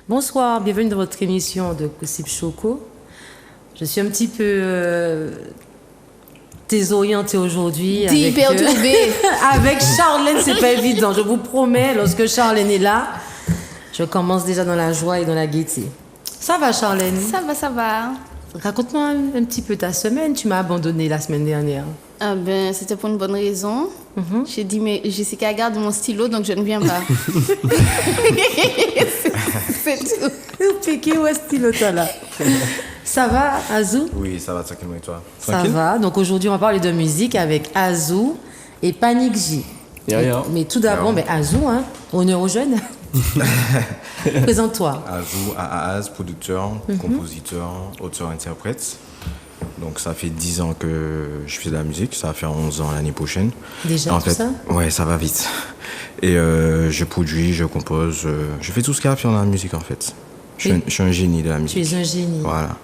Bonsoir, bienvenue dans votre émission de Gossip Choco. Je suis un petit peu désorientée aujourd'hui. Avec Charlène, c'est pas évident. Je vous promets, lorsque Charlène est là, je commence déjà dans la joie et dans la gaieté. Ça va, Charlène? Ça va. Raconte-moi un petit peu ta semaine. Tu m'as abandonnée la semaine dernière. Ah ben, c'était pour une bonne raison. J'ai dit, mais Jessica garde mon stylo, donc je ne viens pas. c'est tout. Piqué ou un stylo, toi, là? Ça va, Azou? Oui, ça va, tranquillement, et toi? Ça va. Donc aujourd'hui, on va parler de musique avec Azou et Panic J. Mais tout d'abord, Azou, hein, honneur aux jeunes. Présente-toi. Azou, AAAZ, producteur, compositeur, auteur-interprète. Donc ça fait 10 ans que je fais de la musique, ça va faire 11 ans l'année prochaine. Déjà, en tout ça? Ouais, ça va vite. Et je produis, je compose, je fais tout ce qu'il y a à faire dans la musique en fait. Je suis un génie de la musique. Tu es un génie. Voilà.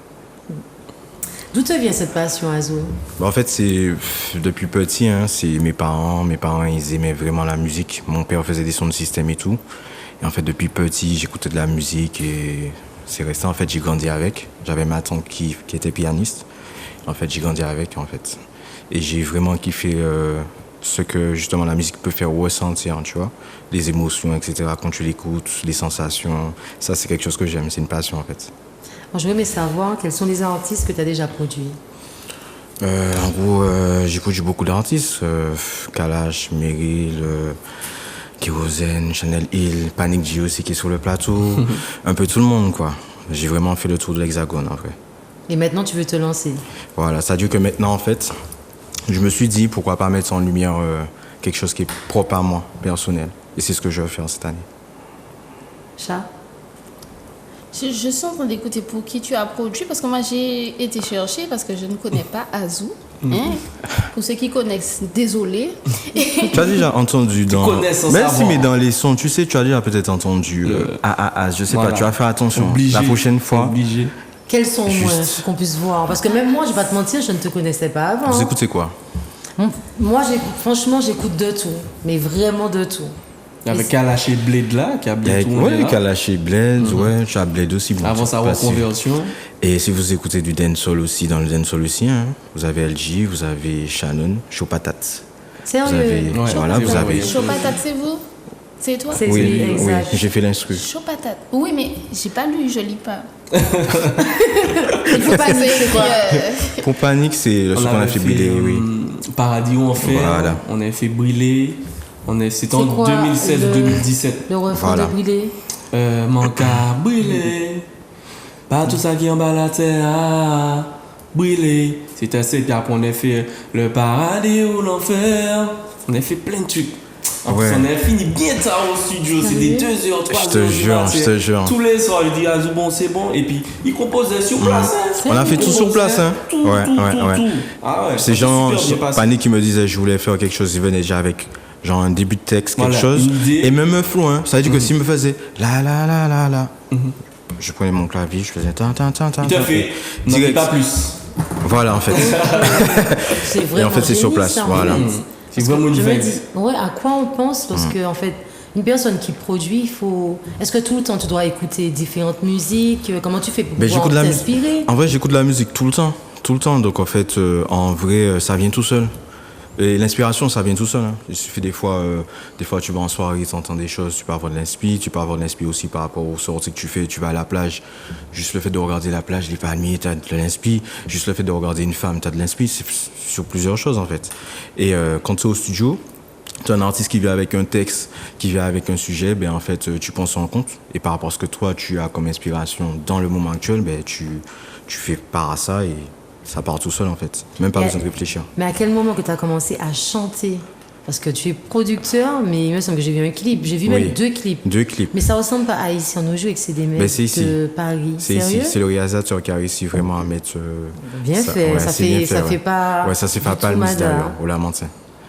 D'où te vient cette passion, Azou? En fait, c'est depuis petit, hein, c'est mes parents, ils aimaient vraiment la musique. Mon père faisait des sons de système et tout. Et en fait, depuis petit, j'écoutais de la musique et c'est resté. En fait, j'ai grandi avec. J'avais ma tante qui était pianiste. En fait, j'ai grandi avec, en fait. Et j'ai vraiment kiffé ce que, justement, la musique peut faire ressentir, tu vois. Les émotions, etc. Quand tu l'écoutes, les sensations. Ça, c'est quelque chose que j'aime. C'est une passion, en fait. Alors, je voudrais savoir quels sont les artistes que tu as déjà produits. En gros, j'ai produit beaucoup d'artistes. Kalash, Meryl, Kérosène, Chanel Hill, Panic J aussi qui est sur le plateau. Un peu tout le monde, quoi. J'ai vraiment fait le tour de l'Hexagone, en vrai. Et maintenant, tu veux te lancer? Voilà, ça veut dire que maintenant, en fait, je me suis dit, pourquoi pas mettre en lumière quelque chose qui est propre à moi, personnel. Et c'est ce que je vais faire cette année. Chat? Je suis en train d'écouter pour qui tu as produit, parce que moi j'ai été chercher, parce que je ne connais pas Azou. Hein? Pour ceux qui connaissent, désolé. Tu as déjà entendu dans... Même si, mais dans les sons, tu sais, tu as déjà peut-être entendu AAAZ, je sais pas, tu vas faire attention. La prochaine fois... Quels sont moins pour qu'on puisse voir? Parce que même moi, je vais pas te mentir, je ne te connaissais pas avant. Vous écoutez quoi? Moi, franchement, j'écoute de tout. Mais vraiment de tout. Il y avait Kalash et Blade là, qui a bien tourné. Oui, Kalash et Blade, ouais, tu as Blade aussi. Bon, avant sa reconversion. Et si vous écoutez du dancehall aussi, dans le dancehall aussi, hein, vous avez LG, vous avez Shannon, Chaud Patate. Sérieux? Vous avez... Chaud Patate, c'est vous? C'est toi? Oui, exact. J'ai fait l'instru. Chaud Patate. Oui, mais j'ai pas lu, je lis pas. Il faut pas dire c'est quoi. Pour Panic, c'est ce qu'on a fait briller, oui. Paradis ou Enfer, voilà. On a fait briller. C'était en 2016-2017. Le refrain de briller. Manca briller. Pas tout ça qui en bas la terre. Briller. C'était assez, puis après on a fait le paradis ou l'enfer. On a fait plein de trucs. On a fini bien tard au studio, c'était 2h, 3h. Je te jure. Tous les soirs, il dit Azou, bon, c'est bon. Et puis, il composait sur place. On a fait tout sur place. Hein. Tout. Ah ouais. C'est genre, Panic qui me disait je voulais faire quelque chose, il venait déjà avec genre un début de texte, quelque chose. Et même un flow, hein. Ça veut dire que s'il me faisait la. Je prenais mon clavier, je faisais ta. Il t'a fait, n'en dis pas plus. Voilà, en fait. Et en fait, c'est sur place, voilà. C'est vraiment une vague. Ouais, à quoi on pense? Parce que, en fait, une personne qui produit, il faut. Est-ce que tout le temps tu dois écouter différentes musiques? Comment tu fais pour pouvoir t'inspirer? En vrai, j'écoute de la musique tout le temps. Donc, en fait, en vrai, ça vient tout seul. Et l'inspiration, ça vient tout seul. Hein. Il suffit des fois, tu vas en soirée, tu entends des choses, tu peux avoir de l'inspi. Tu peux avoir de l'inspi aussi par rapport aux sorties que tu fais. Tu vas à la plage, juste le fait de regarder la plage, les palmiers, tu as de l'inspi. Juste le fait de regarder une femme, tu as de l'inspi. C'est sur plusieurs choses, en fait. Et quand tu es au studio, tu as un artiste qui vient avec un texte, qui vient avec un sujet, ben, en fait, tu penses en compte. Et par rapport à ce que toi, tu as comme inspiration dans le moment actuel, ben, tu fais part à ça et ça part tout seul, en fait. Même pas besoin de réfléchir. Mais à quel moment que tu as commencé à chanter? Parce que tu es producteur, mais il me semble que j'ai vu un clip. J'ai vu même 2 clips. 2 clips. Mais ça ressemble pas à Ici on joue et que c'est des mecs de Paris. C'est ici. C'est le réalisateur qui a réussi vraiment à mettre... Bien fait. Ça fait pas... Ouais, ça s'est fait pas le d'ailleurs. Ou la mentir.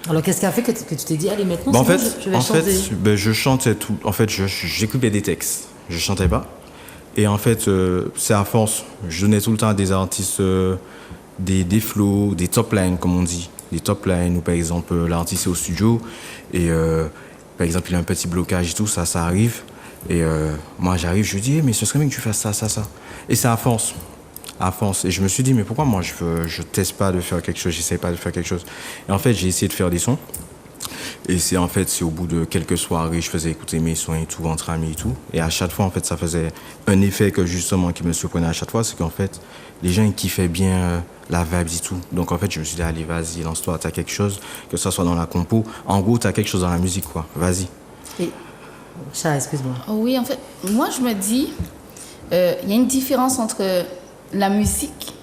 Alors, qu'est-ce qui a fait que tu t'es dit, allez, maintenant, je vais chanter. Je chantais tout. En fait, j'écrivais des textes. Je chantais pas. Et en fait, c'est à force. Je donnais tout le temps à des artistes des flows, des top lines, comme on dit. Des top lines, ou par exemple, l'artiste est au studio et par exemple, il a un petit blocage et tout, ça arrive. Et moi, j'arrive, je lui dis, mais ce serait bien que tu fasses ça. Et c'est à force. Et je me suis dit, mais pourquoi moi, je teste pas de faire quelque chose, j'essaie pas de faire quelque chose. Et en fait, j'ai essayé de faire des sons. Et c'est au bout de quelques soirées, je faisais écouter mes sons et tout, entre amis et tout. Et à chaque fois, en fait, ça faisait un effet qui me surprenait à chaque fois, c'est qu'en fait, les gens, ils kiffaient bien la vibe et tout. Donc, en fait, je me suis dit, allez, vas-y, lance-toi, t'as quelque chose, que ça soit dans la compo. En gros, t'as quelque chose dans la musique, quoi. Vas-y. Et... Chat, excuse-moi. Oui, en fait, moi, je me dis, il y a une différence entre la musique,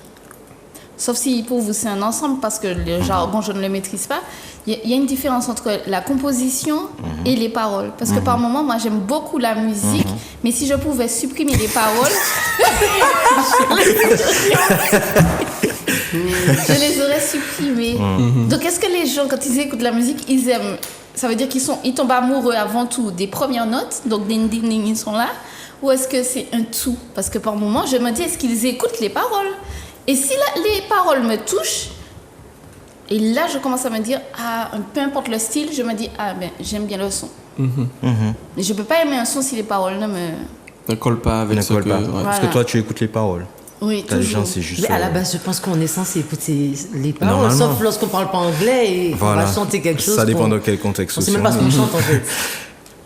sauf si pour vous, c'est un ensemble, parce que le jargon, je ne le maîtrise pas. Il y a une différence entre la composition et les paroles. Parce que par moments, moi, j'aime beaucoup la musique, mais si je pouvais supprimer les paroles, je les aurais supprimées. Donc, est-ce que les gens, quand ils écoutent la musique, ils aiment... Ça veut dire qu'ils tombent amoureux avant tout des premières notes, donc ils sont là, ou est-ce que c'est un tout? Parce que par moments, je me dis, est-ce qu'ils écoutent les paroles? Et si les paroles me touchent, et là, je commence à me dire, peu importe le style, je me dis, j'aime bien le son. Mais je ne peux pas aimer un son si les paroles ne collent pas avec ce que... Ouais. Parce que toi, tu écoutes les paroles. Oui, toujours. Gens, c'est juste... Mais à la base, je pense qu'on est censé écouter les paroles, sauf lorsqu'on ne parle pas anglais et on va chanter quelque chose. Ça dépend de quel contexte. On ne sait même pas ce qu'on chante, en fait.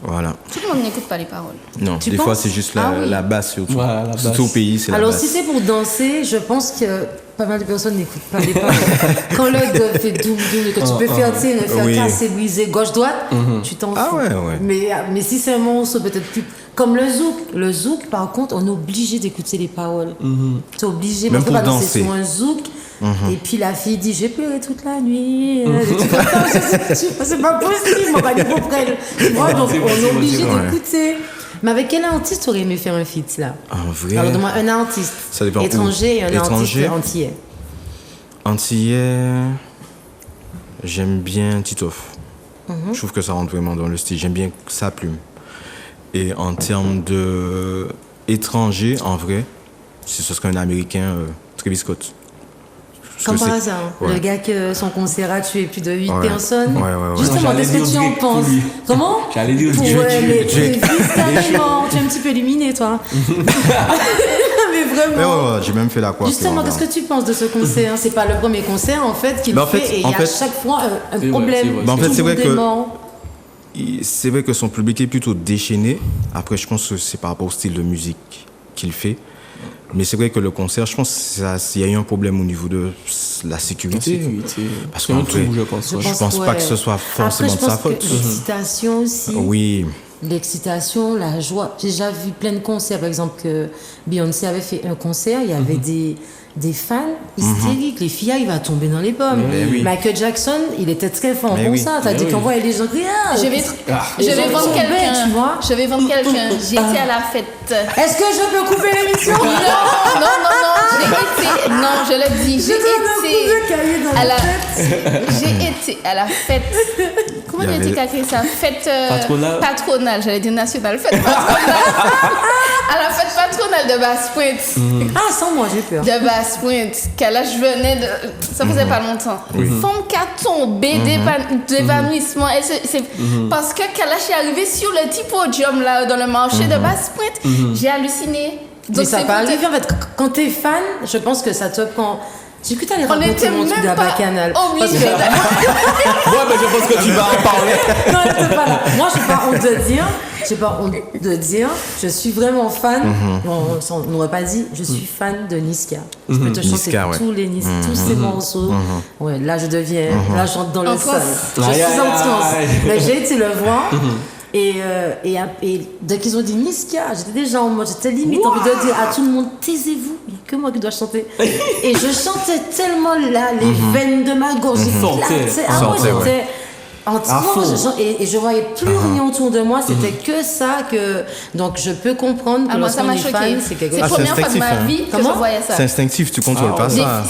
Voilà. Tout le monde n'écoute pas les paroles. Non, des fois, c'est juste la basse surtout. Voilà, la basse. Surtout au pays, c'est la Alors, basse. si c'est pour danser, je pense que pas mal de personnes n'écoutent pas les paroles. Quand le gars fait double, que tu peux faire, tu sais, le faire casser, briser, gauche-droite, tu t'en fous. Ouais. Mais si c'est un morceau peut-être plus... Comme le zouk. Le zouk, par contre, on est obligé d'écouter les paroles. Tu es obligé. Même on peut pour pas danser danser. sur un zouk. Et puis la fille dit, j'ai pleuré toute la nuit. C'est pas possible. Moi, pas pour près. Donc, on est obligé d'écouter. Mais avec quel artiste tu aurais aimé faire un feat là? En vrai. Alors, demande un artiste Ça dépend étranger et un artiste antillais. Antillais, j'aime bien Titoff. Je trouve que ça rentre vraiment dans le style. J'aime bien sa plume. Et en termes de étranger, en vrai, ce serait un Américain, Travis Scott. Comme par hasard, le gars que son concert a tué plus de 8 personnes. Ouais. Justement, qu'est-ce que tu en penses? Comment? J'allais dire Drake. Tu es un petit peu illuminé, toi. Mais vraiment. J'ai même fait la coiffe. Justement, qu'est-ce que tu penses de ce concert? C'est pas le premier concert, en fait, qu'il fait, et il y a à chaque fois un problème. En fait, c'est vrai que son public est plutôt déchaîné. Après, je pense que c'est par rapport au style de musique qu'il fait. Mais c'est vrai que le concert, je pense qu'il y a eu un problème au niveau de la sécurité. Parce qu'en tout, je pense. Je pense pas que ce soit forcément de sa faute. Après, je pense que l'excitation aussi. Oui. L'excitation, la joie. J'ai déjà vu plein de concerts. Par exemple, que Beyoncé avait fait un concert, il y avait des fans hystériques. Les filles arrivent à tomber dans les pommes. Michael Jackson, il était très fort pour ça. C'est-à-dire qu'on voit les gens crier. Je vais vendre quelqu'un. Je vais vendre quelqu'un. J'ai été à la fête. Est-ce que je peux couper l'émission? Non. Non, je le dis. J'ai été à la fête. Comment on a été créé ça? Fête patronale. J'allais dire nationale. Fête patronale. À la fête patronale de Basse-Pointe. Sans moi, j'ai peur. De Basse-Pointe. Là, je venais de... Ça faisait pas longtemps. Femme qui a tombé d'évanouissement. Parce que là, je suis arrivée sur le petit podium là, dans le marché de Basse-Pointe. J'ai halluciné. Donc, mais ça peut arriver en fait. Quand t'es fan, je pense que ça te prend. J'ai cru que t'allais raconter mon truc d'Abacanal. Obligé. Mais je pense que tu vas en parler. Non, c'est pas là. Moi, j'ai pas honte de dire. Je suis vraiment fan. Bon, on n'aurait pas dit. Je suis fan de Niska. Je peux te chanter tous ces morceaux. Ouais, là, je deviens. Là, je chante dans le sol. Je suis en transe. Mais j'ai été le voir. Et dès qu'ils ont dit Niska, j'étais déjà en mode, j'étais limite envie de dire à tout le monde, taisez-vous, il n'y a que moi qui dois chanter. Et je chantais tellement là, les veines de ma gorge éclatées. Et je voyais plus rien autour de moi, c'était que ça donc je peux comprendre que lorsqu'on est fan, c'est quelque chose. C'est la première fois de ma vie que je voyais ça. C'est instinctif, tu contrôles pas ça.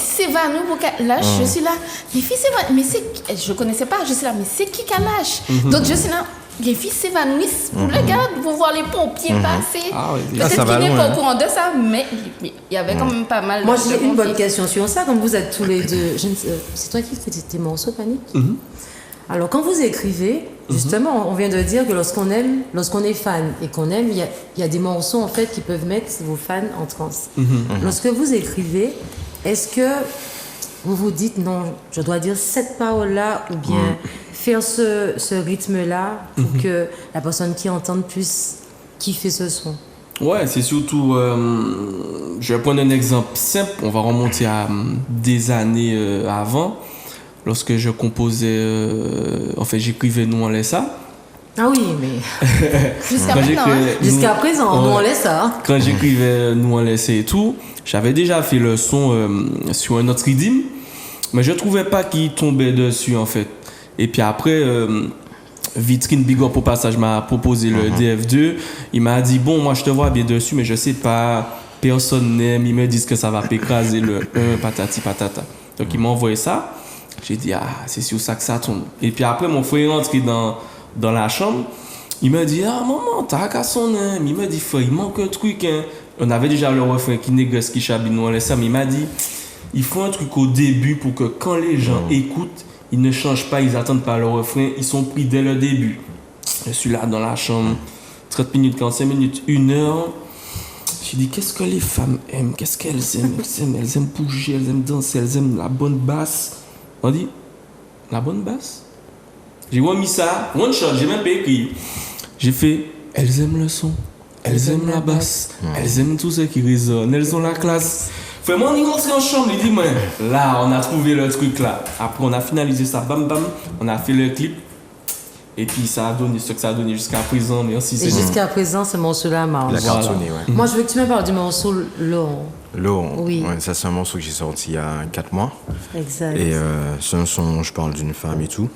Là, je suis là, les filles s'évanouissent, mais je connaissais pas, je suis là, mais c'est qui Kalash? Donc je suis là, les filles s'évanouissent pour le gars, pour voir les pompiers passer. Peut-être qu'il n'est pas au courant de ça, mais il y avait quand même pas mal de Moi, j'ai une bonne question sur ça, comme vous êtes tous les deux. C'est toi qui fais tes morceaux, Panique? Alors, quand vous écrivez, justement, on vient de dire que lorsqu'on est fan et qu'on aime, il y a des morceaux, en fait, qui peuvent mettre vos fans en transe. Lorsque vous écrivez, est-ce que vous vous dites, non, je dois dire cette parole-là, ou bien faire ce rythme-là pour que la personne qui entende puisse kiffer ce son? Ouais, c'est surtout... je vais prendre un exemple simple. On va remonter à des années avant. Lorsque je composais... en fait, j'écrivais Nous on laisse ça. Ah oui, mais... Jusqu'à présent, Nous on laisse ça. Quand j'écrivais Nous on laisse et tout, j'avais déjà fait le son sur un autre rythme, mais je trouvais pas qu'il tombait dessus, en fait. Et puis après... Vitrine Big Up au passage m'a proposé le DF2. Il m'a dit bon, moi je te vois bien dessus, mais je sais pas, personne n'aime. Ils me disent que ça va écraser le 1 patati patata. Donc il m'a envoyé ça. J'ai dit c'est sur ça que ça tombe. Et puis après mon frère est rentré dans la chambre. Il m'a dit maman t'as qu'à son âme. Il m'a dit frère il manque un truc hein. On avait déjà le refrain qui négocie qui chabine nous on laisse ça. Mais il m'a dit il faut un truc au début pour que quand les gens écoutent, ils ne changent pas, ils attendent pas le refrain, ils sont pris dès le début. Je suis là dans la chambre, 30 minutes, 45 minutes, 1 heure. J'ai dit, qu'est-ce que les femmes aiment? Qu'est-ce qu'elles aiment? Elles aiment bouger, elles aiment danser, elles aiment la bonne basse. On dit, la bonne basse? J'ai remis ça, one shot, j'ai même pas écrit. J'ai fait, elles aiment le son, elles aiment la basse, elles aiment tout ce qui résonne, elles ont la classe. Fais-moi, on est rentré en chambre, il dit, moi, là, on a trouvé le truc là. Après, on a finalisé ça, bam, bam, on a fait le clip. Et puis, ça a donné ce que ça a donné jusqu'à présent. Merci, et jusqu'à présent, ce morceau-là marche. Il a cartonné, ouais. Moi, je veux que tu me parles du morceau L'eau. Oui. Ouais, ça, c'est un morceau que j'ai sorti il y a 4 mois. Exact. Et c'est un son où je parle d'une femme et tout.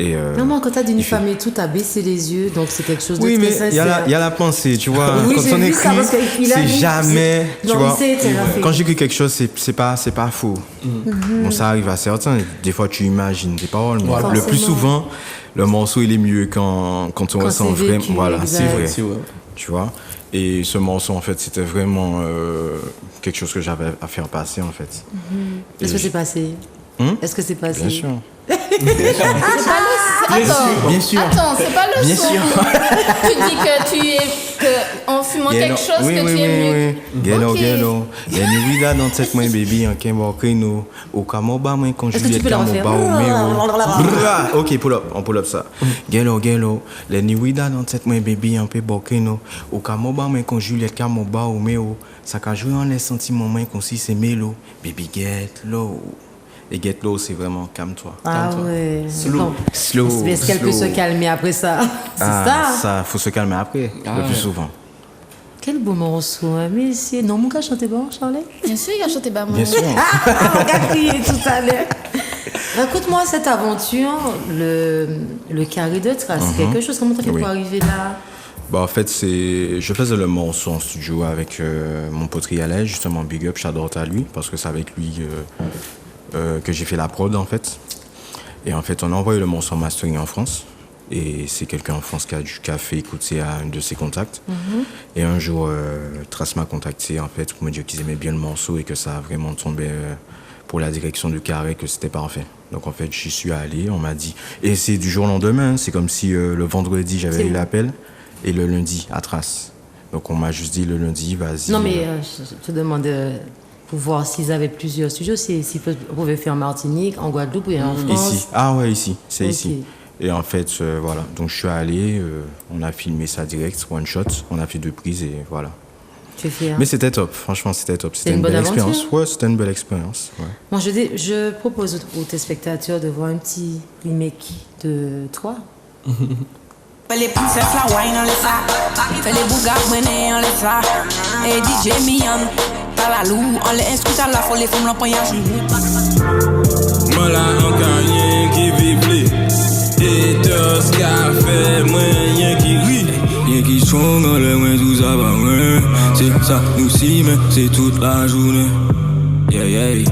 Et non, quand t'as d'une femme et tout, t'as baissé les yeux, donc c'est quelque chose de très sincère. Oui, mais il y a la pensée, tu vois. Oui, quand on écrit, c'est jamais, tu vois. Quand j'écris quelque chose, c'est pas faux. Bon, ça arrive à certains. Des fois, tu imagines des paroles, mais le plus souvent, le morceau, il est mieux quand on ressent vraiment. Voilà, c'est vrai. Tu vois. Et ce morceau, en fait, c'était vraiment quelque chose que j'avais à faire passer, en fait. Est-ce que c'est passé? Est-ce que c'est passé? Bien sûr. Bien sûr. Attends, c'est pas le son. Tu dis en fumant quelque chose que tu aimes mieux. Gelo. Les nuits là dans cette main baby en Kembo au Kamoba moi quand Juliette Kamoba au OK, on pull up ça. Gelo. Les nuits là dans cette main baby en Pebokeno au Kamoba moi quand Juliette Kamoba au Meo ça ka jouer en les sentiments moi comme si c'est mélo. Baby get low. Et Get Low, c'est vraiment calme-toi. Ouais. Slow. Est-ce qu'elle peut se calmer après ça? C'est ça. Ça, faut se calmer après, le plus souvent. Quel beau morceau, hein, mais c'est... Non, mon gars chantait pas, Charlotte? Bien sûr, il a chanté pas, moi. Bien sûr. On a crié tout à l'heure. Raconte-moi cette aventure, le carré de trace. C'est quelque chose, comment t'as fait pour arriver là? En fait, je faisais le morceau en studio avec mon pote Rialais, justement, Big Up, shout-out à lui, parce que c'est avec lui... que j'ai fait la prod en fait. Et en fait on a envoyé le morceau en mastering en France et c'est quelqu'un en France qui a fait écouter à un de ses contacts. Et un jour Trace m'a contacté en fait pour me dire qu'ils aimaient bien le morceau et que ça a vraiment tombé pour la direction du carré, que c'était parfait. Donc en fait j'y suis allé, on m'a dit, et c'est du jour au lendemain, c'est comme si le vendredi j'avais eu l'appel et le lundi à Trace. Donc on m'a juste dit le lundi vas-y. Non mais je te demande pour voir s'ils avaient plusieurs studios, s'ils pouvaient faire en Martinique, en Guadeloupe ou en France. Ici. Ah ouais, ici. C'est ici. Et en fait, voilà. Donc je suis allé, on a filmé ça direct, one shot. On a fait 2 prises et voilà. Tu es fier? Mais c'était top, franchement, c'était top. C'était une belle expérience. Ouais, c'était une belle expérience. Ouais. Moi, je propose aux téléspectateurs de voir un petit remake de toi. Fais les princesses la wine on les ça. Fais les bougas mener on les ça. Et DJ Mian. La lou, on les inscrit à la folie, femme l'empoignage. Moi là, en carrière qui vive, et te chose qu'a fait, moi, rien qui rit. Rien qui strong, en le moins tout ça va, ouais. C'est ça, nous si, mais c'est toute la journée. Yeah, yeah.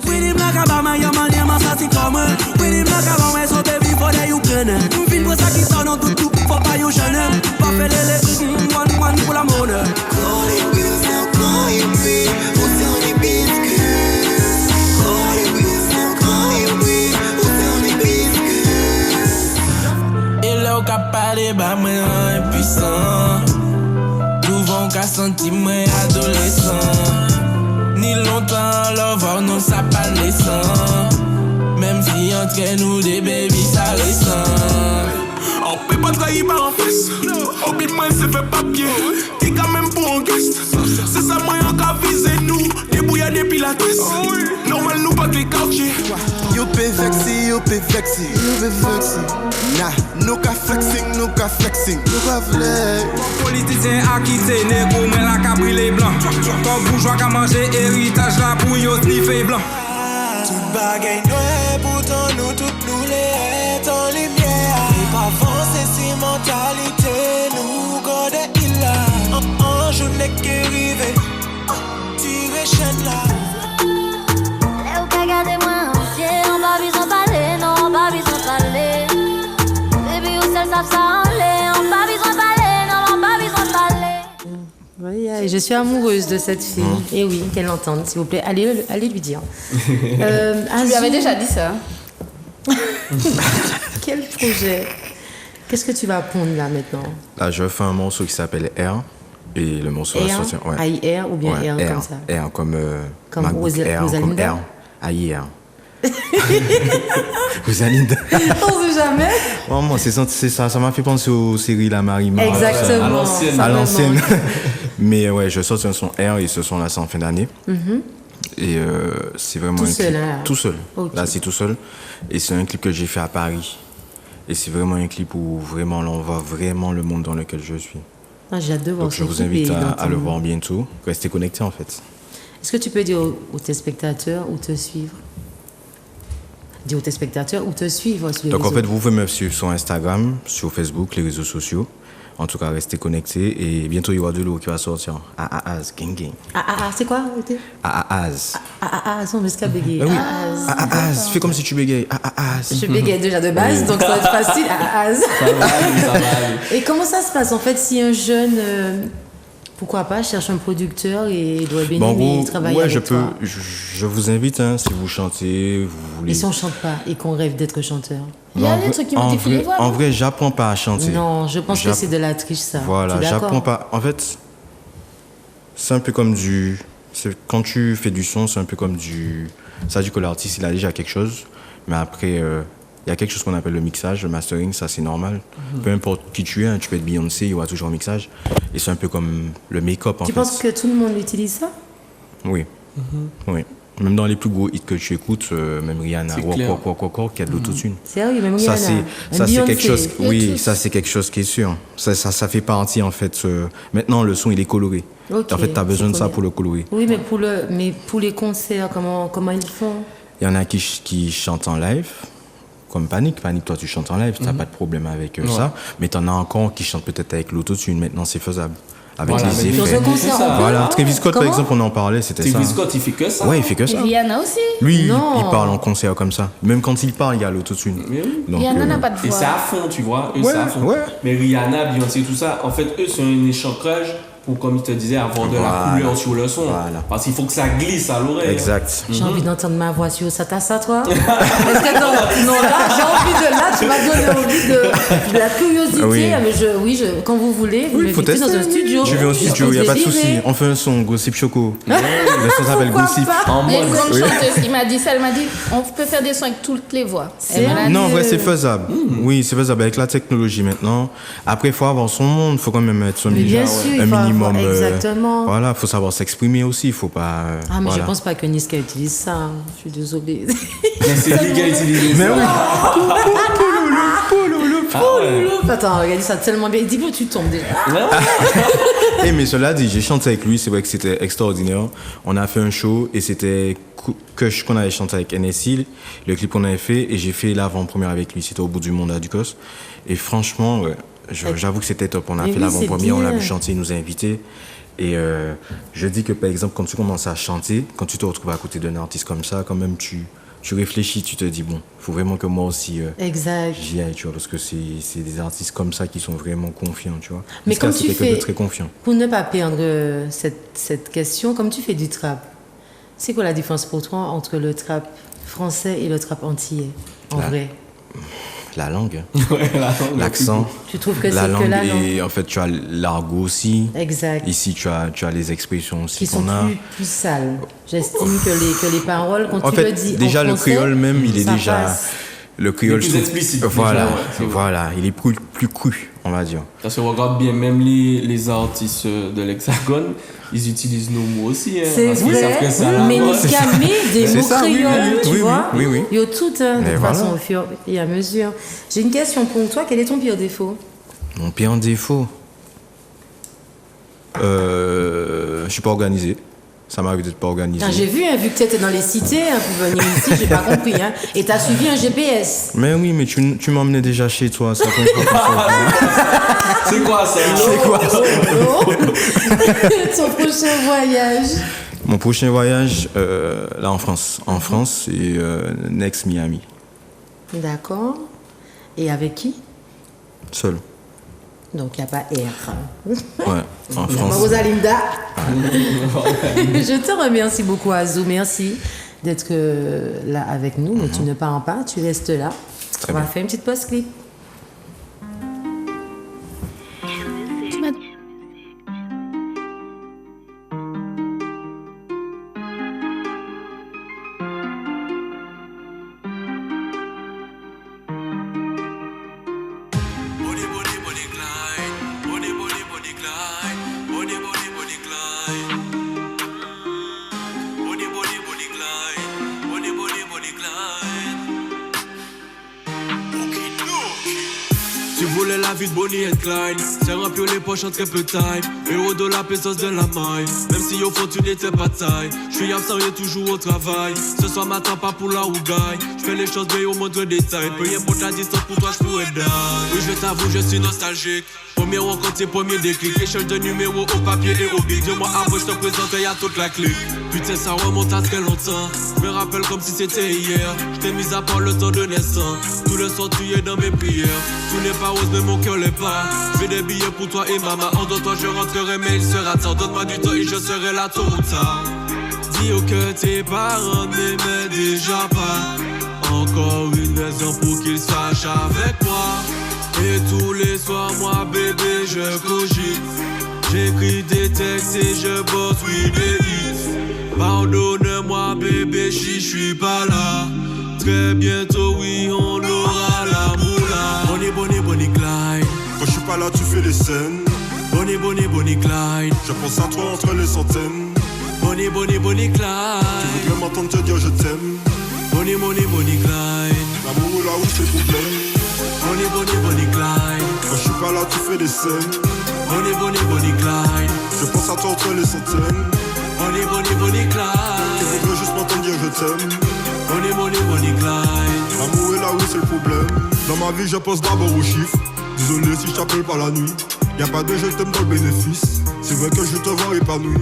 Pretty black about my young man, yeah, my sassy come. Pretty black about my so baby for the Ukraine. Fin pour ça qui sonne en tout, faut pas you jeune. Pas faire les one pour la monnaie. Calling wheels now, calling me. On s'en est biscuits. Calling wheels now, calling me. On s'en est biscuits. Et là, on a parlé, bah, moi, impuissant. Souvent, on a senti, moi, adolescent. Ni longtemps, l'envoi, non, ça pas naissant. Même si entre nous, des babies, ça récent. On peut pas trahir par en face. Au but, moi, c'est fait papier. T'es quand même pour un guest. C'est ça, moi, on a visé nous. Débrouillard des pilates. Normal, nous pas que les quartiers. You be vexy, you be vexy, you be vexy. Nah, no ka flexing, no ka flexing, no ka flex. Politicien a quitté, négro, mais la cabri les blancs. Comme bourgeois qui a mangé héritage là pour yo sniffer blanc. Tout bagay noir, pourtant nous toutes nous les en lumière. Et pas avancer si mentalité, nous gode il a. En journée qui arrive, tirer chaîne là. Regardez-moi entier, on va vite en parler, non, on va vite en parler. Baby, où seul savent ça aller, on va vite en parler, non, on va vite en parler. Oui, et je suis amoureuse de cette fille. Et oui, qu'elle l'entende, s'il vous plaît. Allez lui dire. Je lui avais déjà dit ça. Quel projet? Qu'est-ce que tu vas pondre là maintenant? Là, je fais un morceau qui s'appelle Air. Et le morceau va sortir. Ouais. A-I-R ou bien Ouais, Air comme ça? Air comme MacBook Air, comme Rosalinda? Air. A-I-R. Rosalinda. On sait jamais. Vraiment, c'est ça. Ça m'a fait penser aux séries La Marie-Mar. Exactement. À l'ancienne. À l'ancienne. Mais ouais, je sors un son Air et ce son-là, c'est en fin d'année. Et c'est vraiment Tout un seul, clip. hein? Tout seul. Ok. Là, c'est tout seul. Et c'est un clip que j'ai fait à Paris. Et c'est vraiment un clip où vraiment, là, on voit vraiment le monde dans lequel je suis. Ah, j'ai hâte de voir Donc, ce je vous clip invite et à le d'entendre. voir bientôt. Restez connectés, en fait. Est-ce que tu peux dire aux téléspectateurs où te suivre? Dis aux téléspectateurs où te suivre sur les Donc, en réseaux. fait, vous pouvez me suivre sur Instagram, sur Facebook, les réseaux sociaux. En tout cas, restez connectés. Et bientôt, il y aura de l'eau qui va sortir. Az, gang, gang. C'est quoi? Az. Son muscat bégaye. Ah oui. Az. Fais comme si tu bégayes. Az. Je bégaye déjà de base, donc ça va être facile. Ça va aller. Et comment ça se passe en fait si un jeune, pourquoi pas, cherche un producteur et doit bénéficier travailler ouais, avec toi? je vous invite, hein, si vous chantez, vous voulez. Et si on chante pas et qu'on rêve d'être chanteur? Il y a des trucs qui m'ont défilé, voilà. En vrai, j'apprends pas à chanter. Non, je pense que c'est de la triche, ça. Voilà, Tu es d'accord? j'apprends pas. En fait, c'est un peu comme quand tu fais du son, c'est un peu comme ça dit que l'artiste, il a déjà quelque chose, mais après, il y a quelque chose qu'on appelle le mixage, le mastering, ça c'est normal. Peu importe qui tu es, hein, tu peux être Beyoncé, il y aura toujours un mixage. Et c'est un peu comme le make-up, en fait. Tu penses que tout le monde utilise ça? Oui. Oui. Même dans les plus gros hits que tu écoutes, même Rihanna, C'est clair. qu'il y a de l'autotune. Sérieux, même Ça Rihanna, c'est quelque chose. Il y a Oui, tous. ça c'est quelque chose qui est sûr. Ça fait partie en fait. Maintenant le son il est coloré. Ok, En fait, tu as besoin de c'est ça cool. pour le colorer. Oui, mais pour les concerts, comment ils font? Il y en a qui chantent en live, comme Panic. Panic, toi tu chantes en live, tu n'as pas de problème avec ça. Mais tu en as encore qui chantent peut-être avec l'autotune. Maintenant c'est faisable. Avec Voilà, les mais Dans effets. un concert, on peut? Voilà, Travis Scott par Comment? exemple, on en parlait, c'était ça. Travis Scott, il fait que ça. Ouais, il fait que Et ça. Rihanna aussi. Lui, il Non. parle en concert comme ça. Même quand il parle, il y a l'autotune. Mais oui. Donc, Rihanna n'a pas de Et voix. c'est à fond, tu vois. Eux, Ouais, c'est à fond. ouais. Mais Rihanna, Beyoncé, tout ça, en fait, eux, c'est un échancrage pour, comme il te disait, avoir de la Voilà. couleur sur le son. Voilà. Parce qu'il faut que ça glisse à l'oreille. Exact. J'ai envie d'entendre ma voix sur ça. T'as ça, toi? Est-ce que non, là, j'ai envie de là, tu m'as donné envie de la curiosité. Oui. Mais quand vous voulez, vous Oui, faut m'invitez dans tester. un studio. Tu viens au studio, il n'y a pas de souci. On fait un son, Gossip Choco. Le son s'appelle Pourquoi Gossip. pas? En Il y a une mode. grande chanteuse qui m'a dit ça. Elle m'a dit on peut faire des sons avec toutes les voix. C'est Elle m'a dit, Non, ouais, c'est faisable. Oui, c'est faisable avec la technologie maintenant. Après, il faut avoir son monde, il faut quand même être son Mais bien sûr, il un faut minimum. avoir- exactement. Voilà, il faut savoir s'exprimer aussi. Il faut pas. Ah, mais voilà. je pense pas que Niska utilise ça. hein. Je suis désolée. Mais c'est légal utilisé. Mais oui. trop lourd. Attends, regarde ça tellement bien. Dis-moi, tu tombes déjà. Mais cela dit, j'ai chanté avec lui, c'est vrai que c'était extraordinaire. On a fait un show et c'était Kush qu'on avait chanté avec NSI, le clip qu'on avait fait, et j'ai fait l'avant-première avec lui. C'était au bout du monde à Ducos. Et franchement, ouais, j'avoue que c'était top. On a fait l'avant-première, on l'a vu chanter, il nous a invités. Et je dis que par exemple, quand tu commences à chanter, quand tu te retrouves à côté d'un artiste comme ça, quand même tu réfléchis, tu te dis bon, faut vraiment que moi aussi j'y aille, tu vois, parce que c'est des artistes comme ça qui sont vraiment confiants, tu vois. Mais comme tu fais, de très confiant. Pour ne pas perdre cette question, comme tu fais du trap, c'est quoi la différence pour toi entre le trap français et le trap antillais, en vrai? La langue, ouais, l'accent, tu trouves que la c'est langue, que la langue? et en fait tu as l'argot aussi. Exact. Ici tu as les expressions aussi qui sont plus sales. J'estime que les paroles, quand en tu fait, le dis déjà en français, le créole même, il est déjà passe. Le créole, plus explicite. Voilà, il est plus cru, on va dire. Parce qu'on regarde bien, même les artistes de l'Hexagone, ils utilisent nos mots aussi. Hein, c'est vrai, mais ils camé des mots créoles, tu vois. Oui. Il y a tout, de façon au fur et à mesure. J'ai une question pour toi. Quel est ton pire défaut? Mon pire défaut, je suis pas organisé. Ça m'arrive d'être pas organisé. J'ai vu que tu étais dans les cités pour venir ici, j'ai pas compris. Et tu as suivi un GPS. Mais oui, mais tu m'emmenais déjà chez toi. Ça c'est quoi ça? Ton prochain voyage? Mon prochain voyage, là en France. En France, c'est Next Miami. D'accord. Et avec qui? Seul. Donc, il n'y a pas R. Ouais, en France. Rosalinda. Je te remercie beaucoup, Azou. Merci d'être là avec nous. Mais tu ne pars pas, tu restes là. On va faire une petite pause clip. Bonnie and Clyde, c'est remplir les poches en très peu de time. Héros de la pesos de la maille, même si au fond tu n'étais pas taille. J'suis absent et toujours au travail. Ce soir m'attends pas pour la rougaille. J'fais les choses mais au moindre détail. Peu importe la distance pour toi j'pourrais die. Oui je t'avoue je suis nostalgique. Premier rencontre c'est premier déclic. Échelle de numéros au papier et au bic. 2 mois après j'te présente et y'a toute la clique. Putain ça remonte à très longtemps. Me rappelle comme si c'était hier. J't'ai mis à part le temps de naissance. Tout le sang tu es dans mes prières. Tout n'est pas rose mais mon cœur l'est pas. J'ai des billets pour toi et maman. En toi je rentrerai mais il sera tard. Donne-moi du temps et je serai là tôt ou tard. Dis-au que tes parents n'aimaient déjà pas. Encore une raison pour qu'ils se fâchent avec moi. Et tous les soirs moi bébé je cogite. J'écris des textes et je bosse oui des hits. Pardonne-moi bébé si je suis pas là. Très bientôt oui on aura la moula. Bonnie Clyde. Quand je suis pas là tu fais des scènes. Bonnie Clyde. Je pense à toi entre les centaines. Bonnie Clyde. Tu veux même m'entendre te dire je t'aime. Bonnie Clyde. L'amour là où c'est le problème. Bonnie Clyde. Quand je suis pas là tu fais des scènes. Bonnie Clyde. Je pense à toi entre les centaines. Bonnie Clyde. Tu voudrais juste m'entendre dire je t'aime. Bonnie Clyde. L'amour est là où c'est le problème. Dans ma vie je pense d'abord aux chiffres. Désolé si je t'appelle pas la nuit. Y'a pas de je t'aime dans le bénéfice. C'est vrai que je te vois épanoui.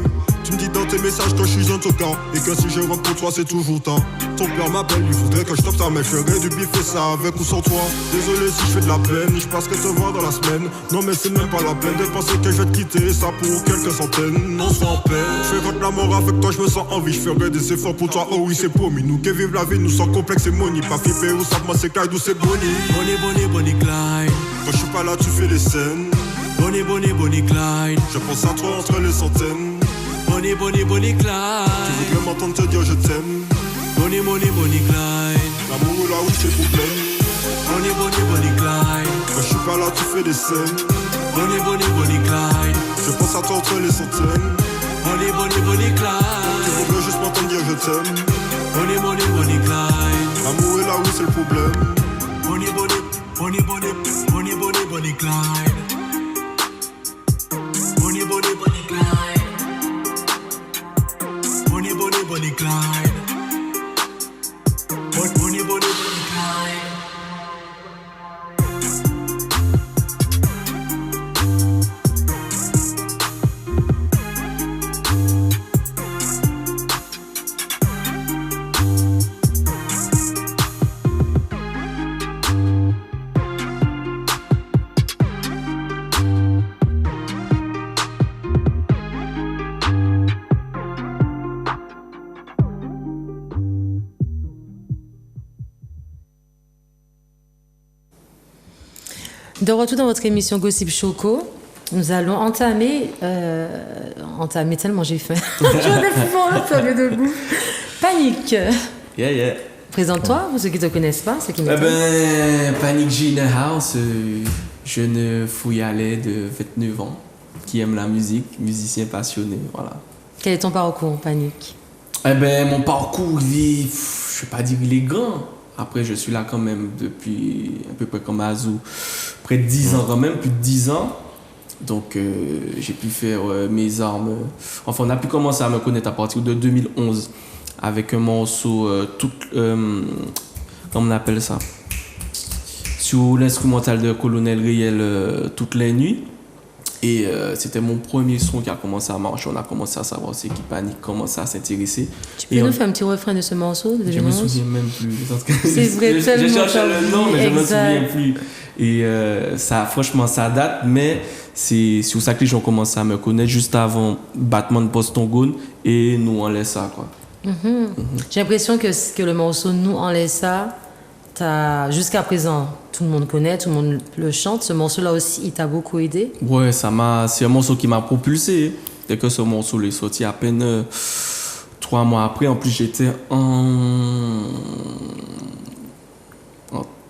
Tu me dis dans tes messages que je suis un tocard. Et que si je rentre pour toi c'est toujours temps. Ton père m'appelle, il faudrait que je tape ta mère. Je ferais du bif et ça avec ou sans toi. Désolé si je fais de la peine, je pense que te voir dans la semaine. Non mais c'est même pas la peine de penser que je vais te quitter. Ça pour quelques centaines, non sans peine. Je fais contre la mort avec toi, je me sens en vie. Je ferai des efforts pour toi, oh oui c'est promis. Nous qui vivons la vie, nous sans complexe et money. Pas flipper ou ça moi c'est Clyde ou c'est Bonnie. Bonnie Clyde. Quand je suis pas là tu fais des scènes. Bonnie Clyde. Je pense à toi entre les centaines. Bonnie Clyde. Tu veux même m'entendre te dire je t'aime. Bonnie Clyde. L'amour est là où c'est le problème. Bonnie Clyde. Quand je suis pas là tu fais des scènes. Bonnie Clyde. Je pense à toi entre les centaines. Bonnie Clyde. Tu voudrais juste m'entendre dire je t'aime. Bonnie Clyde. L'amour est là où c'est le problème. Bonnie Bonnie Clyde. Bonnie, Bonnie, Bonnie Clyde. Bonnie, Bonnie, Bonnie Clyde. Bonnie, Bonnie, Bonnie Clyde. De retour dans votre émission Gossip Choco, nous allons entamer tellement j'ai faim. J'en ai pas entamer debout. Panique. Yeah. Présente-toi pour ceux qui ne te connaissent pas, ceux qui Panique G in the house, jeune fouillalais de 29 ans qui aime la musique, musicien passionné, voilà. Quel est ton parcours, Panique? Mon parcours, je ne vais pas dire il est grand. Après, je suis là quand même depuis à peu près comme Azou, près de 10 ans quand même, plus de 10 ans. Donc, j'ai pu faire mes armes. Enfin, on a pu commencer à me connaître à partir de 2011 avec un morceau, comment on appelle ça? Sur l'instrumental de Colonel Riel, Toutes les nuits. Et c'était mon premier son qui a commencé à marcher. On a commencé à savoir c'est qui Panique, commencer à s'intéresser. Tu peux nous faire un petit refrain de ce morceau de 2011? Je me souviens même plus. C'est vrai, tellement. J'ai cherché le nom, mais je me souviens plus. Et ça, franchement, ça date, mais c'est sur ça que les gens commencent à me connaître juste avant Batman Boston Gone et Nous on laisse ça, quoi. J'ai l'impression que le morceau Nous on laisse ça, jusqu'à présent, tout le monde connaît, tout le monde le chante. Ce morceau-là aussi, il t'a beaucoup aidé? Ouais, c'est un morceau qui m'a propulsé. Dès que ce morceau est sorti, à peine 3 mois après, en plus j'étais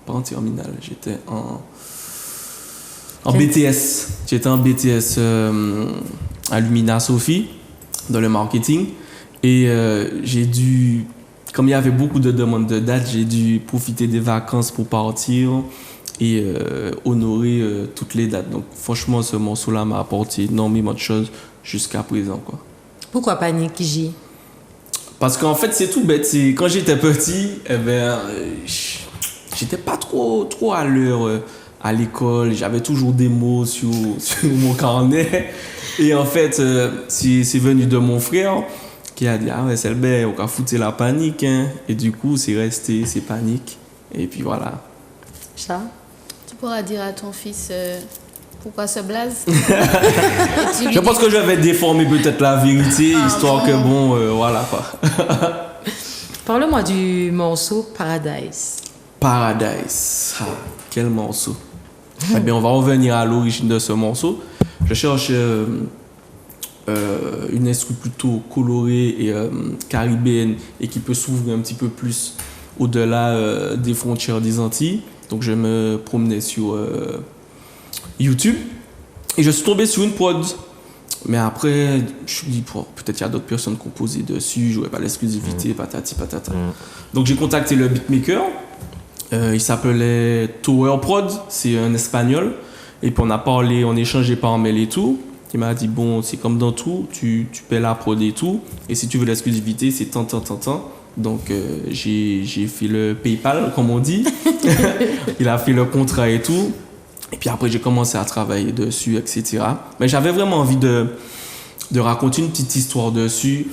pas en terminale, j'étais en BTS. J'étais en BTS à Lumina Sophie, dans le marketing. Et j'ai dû, comme il y avait beaucoup de demandes de dates, j'ai dû profiter des vacances pour partir et honorer toutes les dates. Donc franchement, ce morceau-là m'a apporté énormément de choses jusqu'à présent, quoi. Pourquoi Panique, J? Parce qu'en fait, c'est tout bête. Quand j'étais petit, j'étais pas trop à l'heure à l'école. J'avais toujours des mots sur mon carnet. Et en fait, c'est venu de mon frère qui a dit « Ah ouais, c'est le bête, on va foutre la panique. Hein. » Et du coup, c'est resté, c'est Panique. Et puis voilà. Ça? Tu pourras dire à ton fils pourquoi ce blaze? Je pense que je vais déformer peut-être la vérité, histoire que voilà quoi. Parle-moi du morceau Paradise. Paradise. Ah, quel morceau. Eh bien, on va revenir à l'origine de ce morceau. Je cherche une instru plutôt colorée et caribéenne et qui peut s'ouvrir un petit peu plus au-delà des frontières des Antilles. Donc, je me promenais sur YouTube et je suis tombé sur une prod. Mais après, je me suis dit, peut-être il y a d'autres personnes qui ont posé dessus, je n'aurais pas l'exclusivité, patati patata. Donc, j'ai contacté le beatmaker. Il s'appelait Tower Prod, c'est un espagnol. Et puis on a parlé, on échangeait par mail et tout. Il m'a dit, bon, c'est comme dans tout, tu paies la prod et tout. Et si tu veux l'exclusivité, c'est tant. Donc j'ai fait le PayPal, comme on dit. Il a fait le contrat et tout. Et puis après, j'ai commencé à travailler dessus, etc. Mais j'avais vraiment envie de raconter une petite histoire dessus.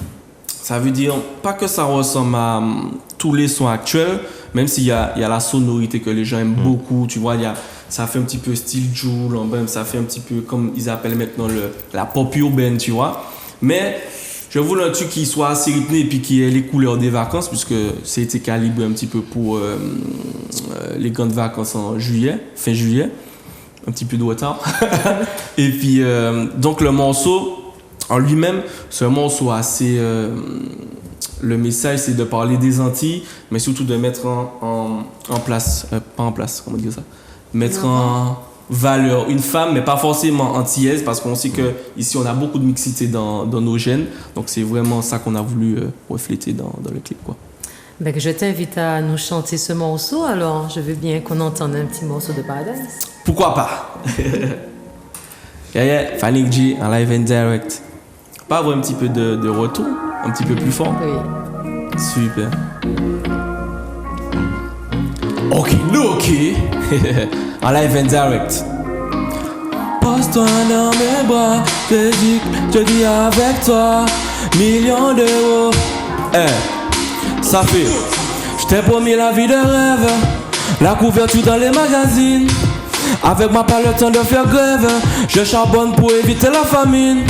Ça veut dire, pas que ça ressemble à tous les sons actuels, même s'il y a la sonorité que les gens aiment beaucoup, tu vois, ça fait un petit peu style Jul, ça fait un petit peu comme ils appellent maintenant la pop urbaine, tu vois. Mais je voulais un truc qui soit assez rythmé et puis qui ait les couleurs des vacances, puisque ça a été calibré un petit peu pour les grandes vacances en juillet, fin juillet, un petit peu de retard. Et puis, donc le morceau en lui-même, c'est un morceau assez... le message, c'est de parler des Antilles, mais surtout de mettre en place, pas en place, comment dire ça, mettre en valeur une femme, mais pas forcément antillaise, parce qu'on sait qu'ici, on a beaucoup de mixité dans nos gènes. Donc, c'est vraiment ça qu'on a voulu refléter dans le clip, quoi. Ben, je t'invite à nous chanter ce morceau, alors je veux bien qu'on entende un petit morceau de Paradise. Pourquoi pas? Yeah, Fanny G en live and direct. Pas avoir un petit peu de retour, un petit peu plus fort? Oui. Super. Ok, en live and direct. Pose-toi dans mes bras, je dis avec toi, millions d'euros. Ça fait, je t'ai promis la vie de rêve, la couverture dans les magazines. Avec moi pas le temps de faire grève, je charbonne pour éviter la famine.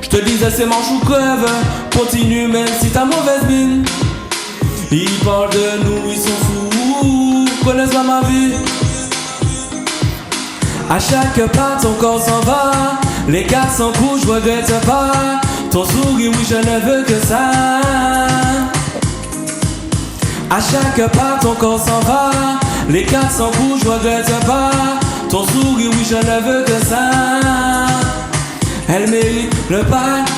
Je te disais c'est marche ou crève, continue même si t'as mauvaise mine. Ils parlent de nous, ils sont fous, connaissent pas ma vie. À chaque pas ton corps s'en va, les 400 coups je regrette pas. Ton sourire oui je ne veux que ça. À chaque pas ton corps s'en va, les 400 coups je regrette pas. Ton sourire oui je ne veux que ça. Elle mérite le paradise,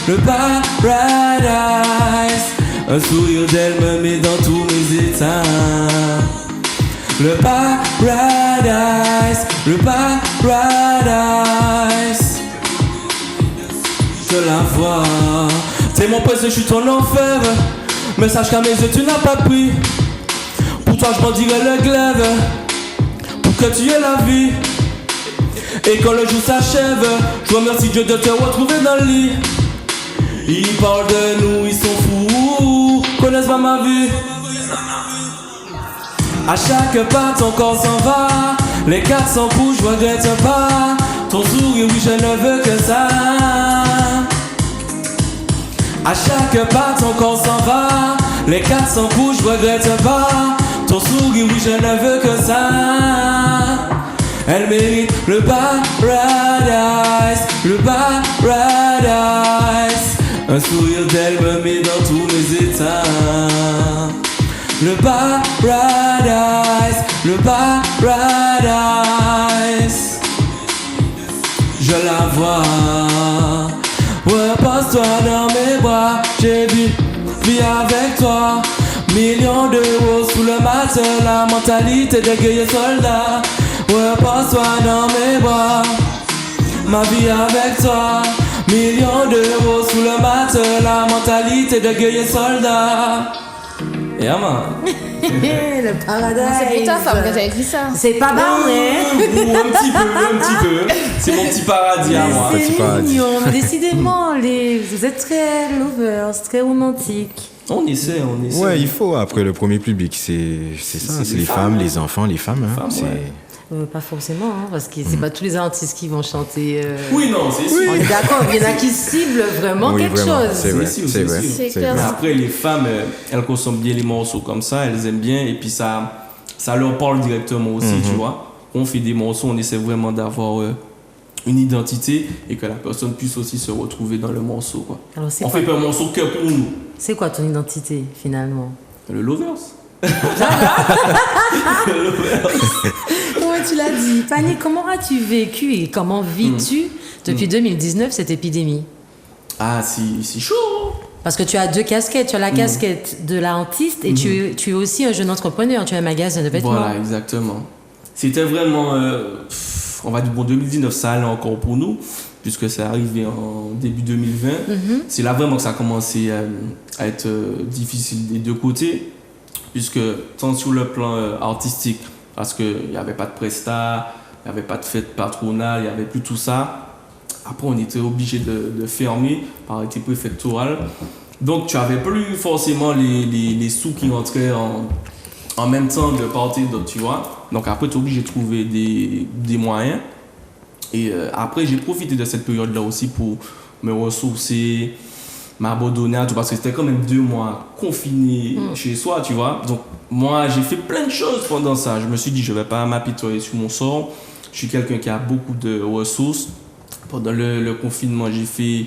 le paradise. Un sourire d'elle me met dans tous mes états. Le paradise, le paradise. Je la vois. T'es mon pote, je suis ton enfer. Mais sache qu'à mes yeux tu n'as pas pris. Pour toi je m'en dirai le glaive, pour que tu aies la vie. Et quand le jour s'achève, je remercie Dieu de te retrouver dans le lit. Ils parlent de nous, ils sont fous, connaissent pas ma vie. À chaque pas ton corps s'en va, les 400 coups je regrette pas. Ton sourire oui je ne veux que ça. À chaque pas ton corps s'en va, les 400 coups je regrette pas. Ton sourire oui je ne veux que ça. Elle mérite le paradise, le paradise. Un sourire d'elle me met dans tous mes états. Le paradise, le paradise. Je la vois. Ouais, pose-toi dans mes bras. J'ai vu, vis avec toi. Millions d'euros sous le matelas. Mentalité de guerrier soldat. Ouais, pose-toi dans mes bras. Ma vie avec toi. Millions d'euros sous le matelas. Mentalité de guerrier soldat. Yeah man. Le paradise. C'est pour ta femme que t'as écrit ça. C'est pas vrai. Un petit peu. C'est mon petit paradis à moi. C'est mignon. Décidément, vous êtes très lovers, très romantiques. On essaie. Ouais, il faut. Après, le premier public, c'est ça. C'est les femmes, les enfants, les femmes. Hein. Pas forcément, hein, parce que c'est pas tous les artistes qui vont chanter. Oui, non, c'est sûr. On est d'accord, il y en a qui ciblent vraiment quelque chose. C'est vrai. clair. Après, les femmes, elles consomment bien les morceaux comme ça, elles aiment bien, et puis ça leur parle directement aussi, tu vois. On fait des morceaux, on essaie vraiment d'avoir une identité et que la personne puisse aussi se retrouver dans le morceau, quoi. Alors, on fait pas un morceau que pour nous. C'est quoi ton identité, finalement? Le Lovers. Ouais, tu l'as dit. Fanny, comment as-tu vécu et comment vis-tu depuis 2019 cette épidémie? Ah, c'est chaud. Parce que tu as deux casquettes. Tu as la casquette de l'artiste et tu es aussi un jeune entrepreneur. Tu as un magasin de vêtements. Voilà, exactement. C'était vraiment, on va dire, bon, 2019, ça allait encore pour nous, puisque c'est arrivé en début 2020. C'est là vraiment que ça a commencé à être difficile des deux côtés, puisque tant sur le plan artistique, parce qu'il n'y avait pas de prestat, il n'y avait pas de fête patronale, il n'y avait plus tout ça. Après, on était obligé de fermer par arrêté préfectoral. Donc, tu n'avais plus forcément les sous qui rentraient en même temps de part et d'autre, tu vois. Donc, après, tu es obligé de trouver des moyens. Et après, j'ai profité de cette période-là aussi pour me ressourcer, m'abandonner à tout, parce que c'était quand même 2 mois confiné chez soi, tu vois. Donc, moi, j'ai fait plein de choses pendant ça. Je me suis dit, je ne vais pas m'apitoyer sur mon sort. Je suis quelqu'un qui a beaucoup de ressources. Pendant le confinement, j'ai fait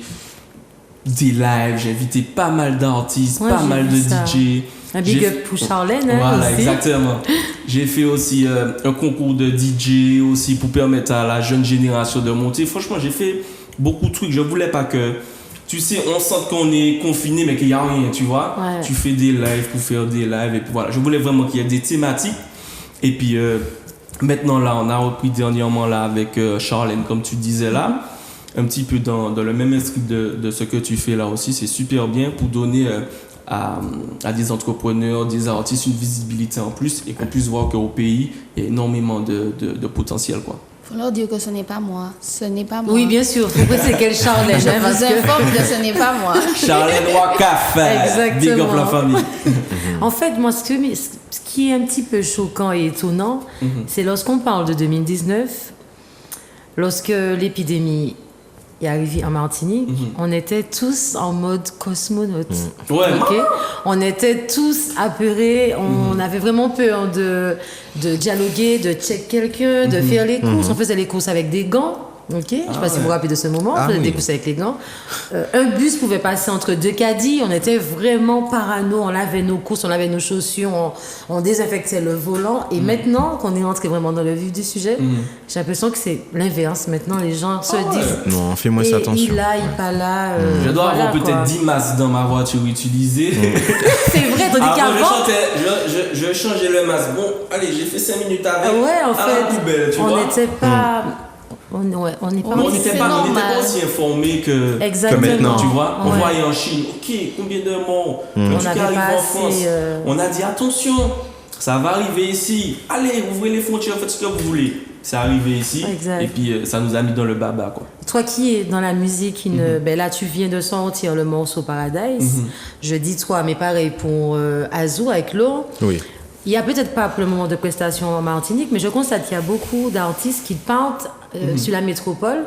des lives, j'ai invité pas mal d'artistes, pas mal de DJ. Un big up pour Charlène. Voilà, aussi. exactement. J'ai fait aussi un concours de DJ aussi pour permettre à la jeune génération de monter. Franchement, j'ai fait beaucoup de trucs. Je voulais pas que tu sais, on sent qu'on est confiné, mais qu'il n'y a rien, tu vois. Ouais. Tu fais des lives pour faire des lives, et puis voilà. Je voulais vraiment qu'il y ait des thématiques. Et puis, maintenant, là, on a repris dernièrement, là, avec Charlène, comme tu disais, là, un petit peu dans le même esprit de ce que tu fais là aussi. C'est super bien pour donner à des entrepreneurs, des artistes une visibilité en plus et qu'on puisse voir qu'au pays, il y a énormément de potentiel, quoi. Faut leur dire que ce n'est pas moi. Ce n'est pas moi. Oui, bien sûr. Pourquoi c'est quelle Charlène? Je vous informe que ce n'est pas moi. Charlène Wakaf. Exactement. Big up la famille. En fait, moi, ce qui est un petit peu choquant et étonnant, c'est lorsqu'on parle de 2019, lorsque l'épidémie est arrivée en Martinique, on était tous en mode cosmonaute. Ouais. Okay? On était tous apeurés, on avait vraiment peur de dialoguer, de check quelqu'un, de faire les courses. On faisait les courses avec des gants. Ok, je ne sais pas si vous vous rappelez de ce moment, on faisait des courses avec les gants. Un bus pouvait passer entre deux caddies, on était vraiment parano, on lavait nos courses, on lavait nos chaussures, on désinfectait le volant. Et maintenant qu'on est entré vraiment dans le vif du sujet, j'ai l'impression que c'est l'inverse. Maintenant, les gens se disent non, fais-moi ça, attention. Il là, il pas là. Je dois voilà, avoir peut-être 10 masques dans ma voiture utilisée. C'est vrai, tandis qu'avant. Je changeais le masque. Bon, allez, j'ai fait 5 minutes avec. Ouais, en à fait, la poubelle, tu on vois. n'était pas. On n'est pas. On n'était pas aussi informés que maintenant, tu vois. On voyait en Chine, ok, combien de morts. On n'avait pas en France, on a dit attention, ça va arriver ici. Allez, ouvrez les frontières, faites ce que vous voulez. C'est arrivé ici, exact. Et puis ça nous a mis dans le baba, quoi. Toi qui es dans la musique, ben là tu viens de sortir le morceau Paradise. Je dis toi, mais pareil pour Azou avec l'eau. Oui. Il n'y a peut-être pas pour le moment de prestations en Martinique, mais je constate qu'il y a beaucoup d'artistes qui partent sur la métropole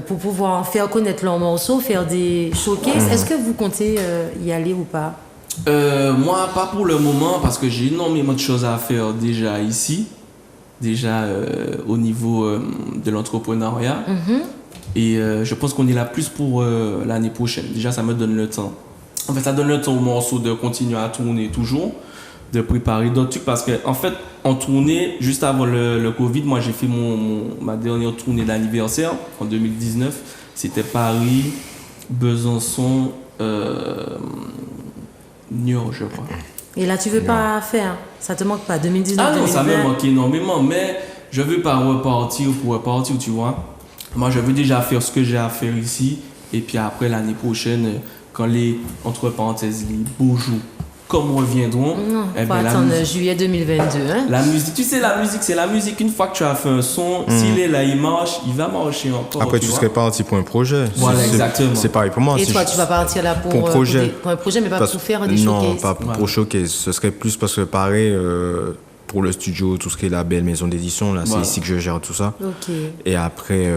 pour pouvoir faire connaître leurs morceaux, faire des showcases. Est-ce que vous comptez y aller ou pas? Moi, pas pour le moment, parce que j'ai énormément de choses à faire déjà ici, au niveau de l'entrepreneuriat. Et je pense qu'on est là plus pour l'année prochaine. Déjà, ça me donne le temps. En fait, ça donne le temps aux morceaux de continuer à tourner toujours, de préparer d'autres trucs, parce que en fait, en tournée, juste avant le Covid, moi j'ai fait ma dernière tournée d'anniversaire en 2019. C'était Paris, Besançon, Niort, je crois. Et là, tu veux pas faire? Ça te manque pas? 2019, Ah non, 2020. ça me manque énormément, mais je veux pas repartir pour repartir, tu vois. Moi, je veux déjà faire ce que j'ai à faire ici, et puis après, l'année prochaine, quand les, entre parenthèses, les beaux jours comme reviendront, Non, faut attendre juillet 2022. Hein? La musique, tu sais, la musique, c'est la musique. Une fois que tu as fait un son, s'il est là, il marche, il va marcher encore. Après, tu serais parti pour un projet. Voilà, exactement. C'est pareil pour moi. Et toi, tu vas partir là pour un projet, mais pas pour faire des showcases. Non, pas pour showcase. Ce serait plus parce que pareil, pour le studio, tout ce qui est label, maison d'édition, là, c'est ici que je gère tout ça. Ok. Et après,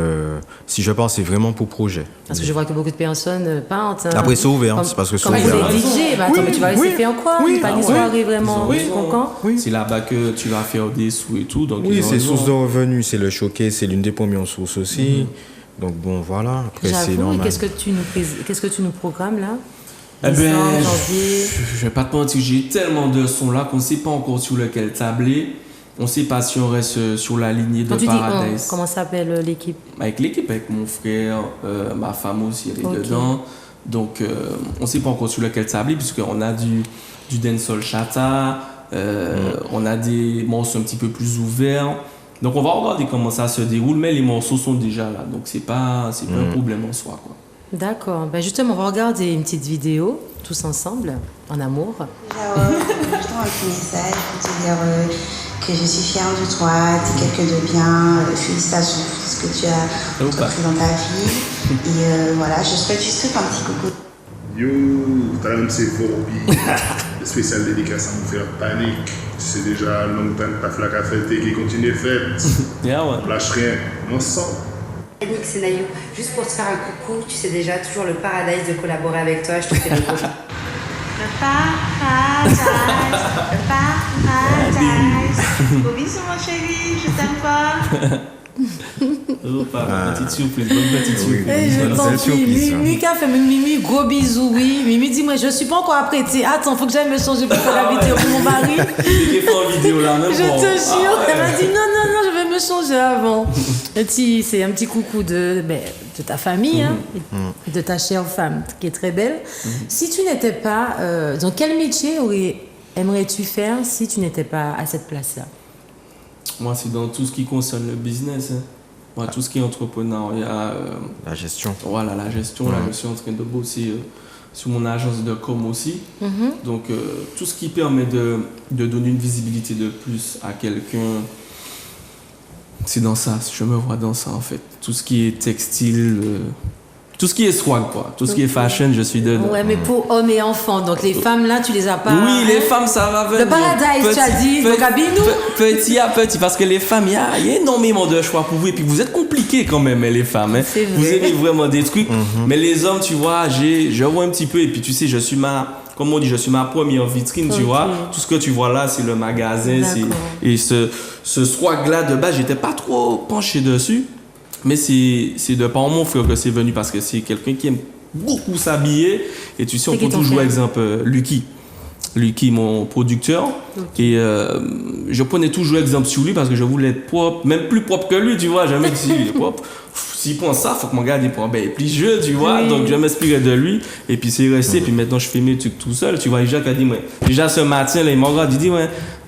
si je pars, c'est vraiment pour projet. Parce que je vois que beaucoup de personnes partent. Après, c'est ouvert, c'est parce que c'est ouvert. Comme les DJ, bah, attends, mais tu vas laisser faire quoi? Pas des soirées vraiment conquants. C'est là-bas que tu vas faire des sous et tout. Donc oui, c'est source de revenus, c'est le showcase, c'est l'une des premières sources aussi. Donc bon, voilà. Après, c'est normal. Qu'est-ce que tu nous programmes là? Eh ben, je vais pas te mentir, j'ai tellement de sons là qu'on ne sait pas encore sur lequel tabler. On ne sait pas si on reste sur la lignée de Paradise. Comment s'appelle l'équipe? Avec l'équipe, avec mon frère, ma femme aussi, elle est dedans. Donc, on ne sait pas encore sur lequel tabler, puisqu'on a du dancehall chata, on a des morceaux un petit peu plus ouverts. Donc, on va regarder comment ça se déroule, mais les morceaux sont déjà là. Donc, c'est pas un problème en soi, quoi. D'accord. Ben justement, on va regarder une petite vidéo, tous ensemble, en amour. Déjà, je t'envoie un petit message pour te dire que je suis fière de toi, tu es quelqu'un de bien, félicitations pour tout ce que tu as entrepris dans ta vie. Et voilà, je souhaite juste un petit coucou. Yo, talent c'est Vorbi. Spécial dédicace à mon frère Panique. C'est déjà longtemps que ta flaque a fêté qui continue faite. On lâche rien, on sent. Nick, c'est Naïo. Juste pour te faire un coucou, tu sais déjà toujours le paradise de collaborer avec toi. Je te fais des gros bisous. Le paradise, gros bisous mon chéri, je t'aime pas. Petite surprise, bonne petite surprise. Je t'en prie, Mimi qui a fait Mimi, gros bisous, oui. Mimi dit, moi je suis pas encore apprêtée. Attends, faut que j'aille me changer pour faire la vidéo pour mon mari. Je t'ai fait en vidéo là, même. Je te jure, elle m'a dit non, je vais me changé avant. C'est un petit coucou de ta famille, hein, et de ta chère femme, qui est très belle. Si tu n'étais pas... dans quel métier aimerais-tu faire si tu n'étais pas à cette place-là? Moi, c'est dans tout ce qui concerne le business. Hein. Moi, tout ce qui est entrepreneuriat. La gestion. Voilà, la gestion. Là, je suis en train de bosser sur mon agence de com aussi. Donc, tout ce qui permet de donner une visibilité de plus à quelqu'un, c'est dans ça. Je me vois dans ça, en fait. Tout ce qui est textile... tout ce qui est swag, quoi. Tout ce qui est fashion, je suis dedans. Ouais, mais pour hommes et enfants. Donc, les femmes, là, tu les as pas... Oui, les femmes, ça va venir. Le paradise, tu as dit. Donc, habille-nous. Petit à petit, parce que les femmes, il y a énormément de choix pour vous. Et puis, vous êtes compliqués quand même, les femmes. Hein. Vous aimez vraiment des trucs. Mais les hommes, tu vois, je vois un petit peu. Et puis, tu sais, je suis ma première vitrine, tu vois. Tout ce que tu vois là, c'est le magasin. Et ce swag-là, de base, j'étais pas trop penché dessus. Mais c'est de par mon frère que c'est venu parce que c'est quelqu'un qui aime beaucoup s'habiller. Et tu sais, on peut toujours exemple Lucky, mon producteur. Et je prenais toujours exemple sur lui parce que je voulais être propre, même plus propre que lui, tu vois. Jamais dit il est propre. S'il prend ça, faut que mon gars il prend plus jeune, tu vois. Donc je m'inspirais de lui. Et puis c'est resté. Puis maintenant je fais mes trucs tout seul, tu vois. Jacques a dit, déjà ce matin, là, il m'a regardé, il dit,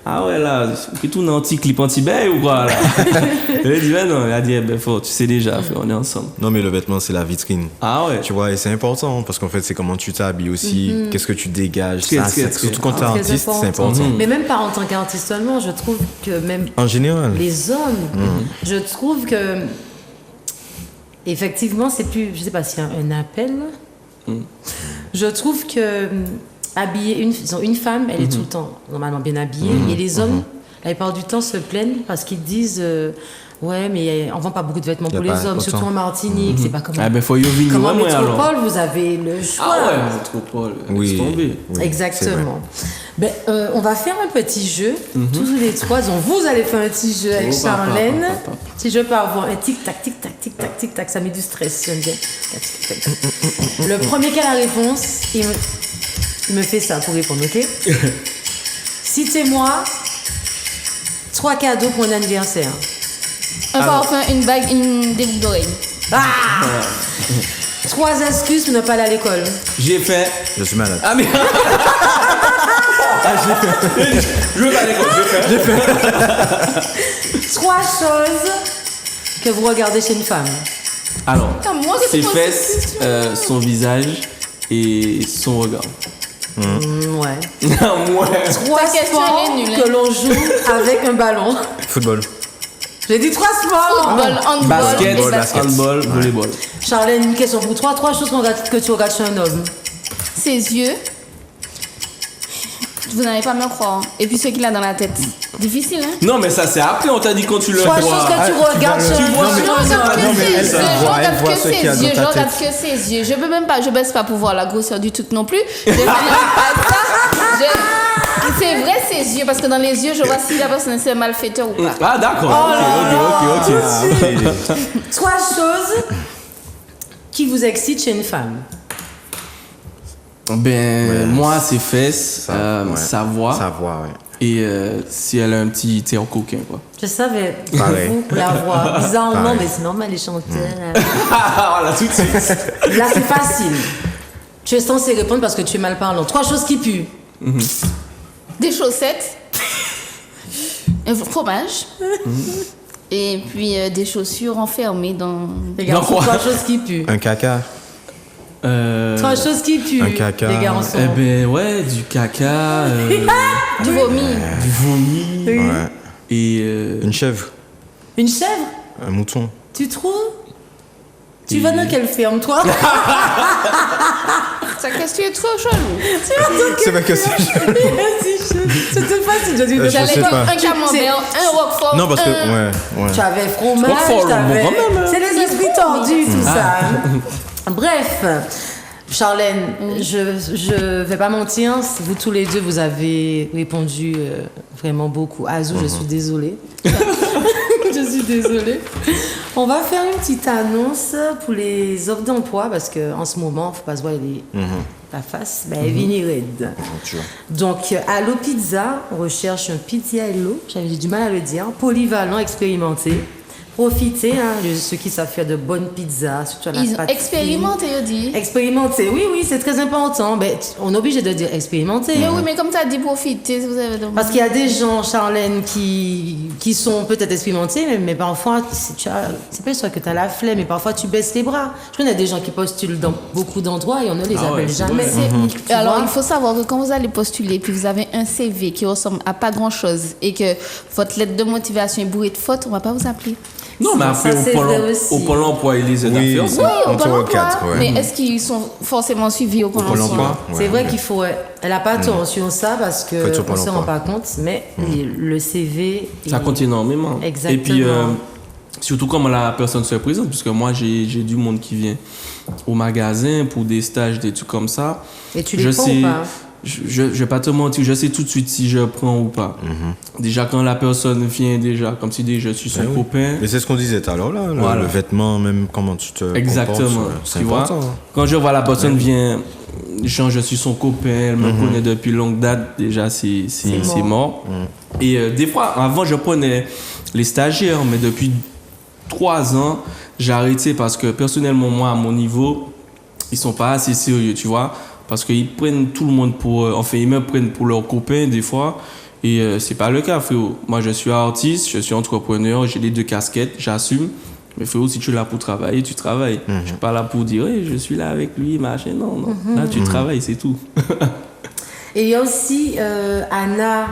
ah ouais, là, c'est tout un petit clip anti-bail ou quoi, là? Il a dit, non, il a dit, faut, tu sais déjà, on est ensemble. Non, mais le vêtement, c'est la vitrine. Ah ouais. Tu vois, et c'est important, parce qu'en fait, c'est comment tu t'habilles aussi, qu'est-ce que tu dégages. Surtout quand t'es artiste, c'est important. Mais même pas en tant qu'artiste seulement, je trouve que même... En général. Les hommes, je trouve que... Effectivement, c'est plus... Je sais pas s'il y a un appel. Je trouve que... habiller une femme, elle est tout le temps normalement bien habillée, et les hommes, la plupart du temps, se plaignent parce qu'ils disent ouais, mais on vend pas beaucoup de vêtements pour les hommes, surtout en Martinique, c'est pas comme comme en métropole, vous avez le choix. Ah ouais, métropole, laisse tomber. Exactement. On va faire un petit jeu, tous les trois, donc vous allez faire un petit jeu avec Charlène. Si je peux avoir un tic-tac, tic-tac, tic-tac, tic-tac, ça met du stress, j'aime bien. Le premier qui a la réponse, il me fait ça pour répondre, ok? Citez-moi 3 cadeaux pour un anniversaire. Un parfum, une bague, des boucles d'oreilles. 3 excuses pour ne pas aller à l'école. J'ai fait. Je suis malade. Ah mais. Je veux pas aller à l'école, j'ai fait. 3 choses que vous regardez chez une femme. Alors, ses fesses, son visage et son regard. Ouais. 3 sports que l'on joue avec un ballon. Football. J'ai dit 3 sports. Football, handball, basket, handball, volleyball. Charlène, une question pour toi. 3 choses que tu regardes chez un homme. Ses yeux. Vous n'allez pas me croire. Et puis ce qu'il a dans la tête. Difficile, hein? Non, mais ça c'est après, on t'a dit quand tu le vois. 3 choses que tu regardes chez un homme. Je regarde que ses yeux. Je peux même pas, je baisse pas pour voir la grosseur du truc non plus. C'est vrai ses yeux, parce que dans les yeux, je vois si la personne c'est malfaiteur ou pas. Ah d'accord, ok. 3 choses qui vous excitent chez une femme. Moi c'est fesses, sa voix. Sa voix, ouais. Et si elle a un petit thé en coquin, quoi. Je savais, vous, la voix. Bizarrement, mais c'est normal, les chanteurs. Voilà, tout de suite. Là, c'est facile. Tu es censé répondre parce que tu es mal parlant. 3 choses qui puent. Des chaussettes, un fromage, et puis des chaussures enfermées dans... Les garçons, 3 choses qui puent. Un caca. 3 choses qui puent. Un caca. Les garçons. Ouais, du caca. Du vomi. Du vomi. Oui. Ouais. Et une chèvre. Une chèvre? Un mouton. Tu trouves? Tu vas dans quelle ferme, toi? Ta question est trop chelou. C'est vrai que c'est chelou. C'était facile. J'allais dire un camembert, un roquefort. Non, parce que, ouais. Tu avais fromage, c'est les esprits tordus, tout ça. Bref, Charlène, je vais pas mentir, vous tous les deux, vous avez répondu vraiment beaucoup. Azou, je suis désolée. Je suis désolée. On va faire une petite annonce pour les offres d'emploi parce qu'en ce moment, il ne faut pas se voir la face, ben, Vini Red. Donc, Allo Pizza, on recherche un pizziello, j'avais du mal à le dire, polyvalent, expérimenté. Profitez, de ceux qui savent faire de bonnes pizzas, surtout à la pâtisserie. Expérimenté, on dit. Expérimenté, oui, c'est très important. Ben, on est obligé de dire expérimenter. Mais oui, mais comme tu as dit, profitez. Vous avez parce qu'il y a des gens, Charlène, qui sont peut-être expérimentés, mais parfois, c'est pas sûr que tu as la flemme, mais parfois tu baisses les bras. Je connais des gens qui postulent dans beaucoup d'endroits et on ne les appelle jamais. Alors, il faut savoir que quand vous allez postuler, puis vous avez un CV qui ressemble à pas grand-chose et que votre lettre de motivation est bourrée de fautes, on ne va pas vous appeler. Non, mais après, au Pôle emploi, ils les aident à faire ça. Oui, au Pôle emploi. Mais est-ce qu'ils sont forcément suivis au Pôle emploi? C'est vrai qu'il faut... Elle n'a pas tort sur ça parce qu'on ne se rend pas compte, mais le CV... Ça compte énormément. Exactement. Et puis, surtout comme la personne se présente, puisque moi, j'ai du monde qui vient au magasin pour des stages, des trucs comme ça. Et tu les prends ou pas? Je vais pas te mentir, je sais tout de suite si je prends ou pas. Déjà quand la personne vient comme si déjà je suis son copain. Mais c'est ce qu'on disait tout à l'heure là, le vêtement, même comment tu te exactement. C'est tu important. Vois, quand je vois la personne vient, genre je suis son copain, elle me connaît depuis longue date, déjà c'est mort. Et des fois, avant je prenais les stagiaires, mais depuis 3 ans, j'ai arrêté parce que personnellement moi à mon niveau, ils sont pas assez sérieux, tu vois. Parce qu'ils prennent tout le monde ils me prennent pour leurs copains des fois. Et c'est pas le cas, frérot. Moi, je suis artiste, je suis entrepreneur, j'ai les 2 casquettes, j'assume. Mais frérot, si tu es là pour travailler, tu travailles. Je suis pas là pour dire, hey, je suis là avec lui, machin. Non. Là, tu travailles, c'est tout. Et il y a aussi Anna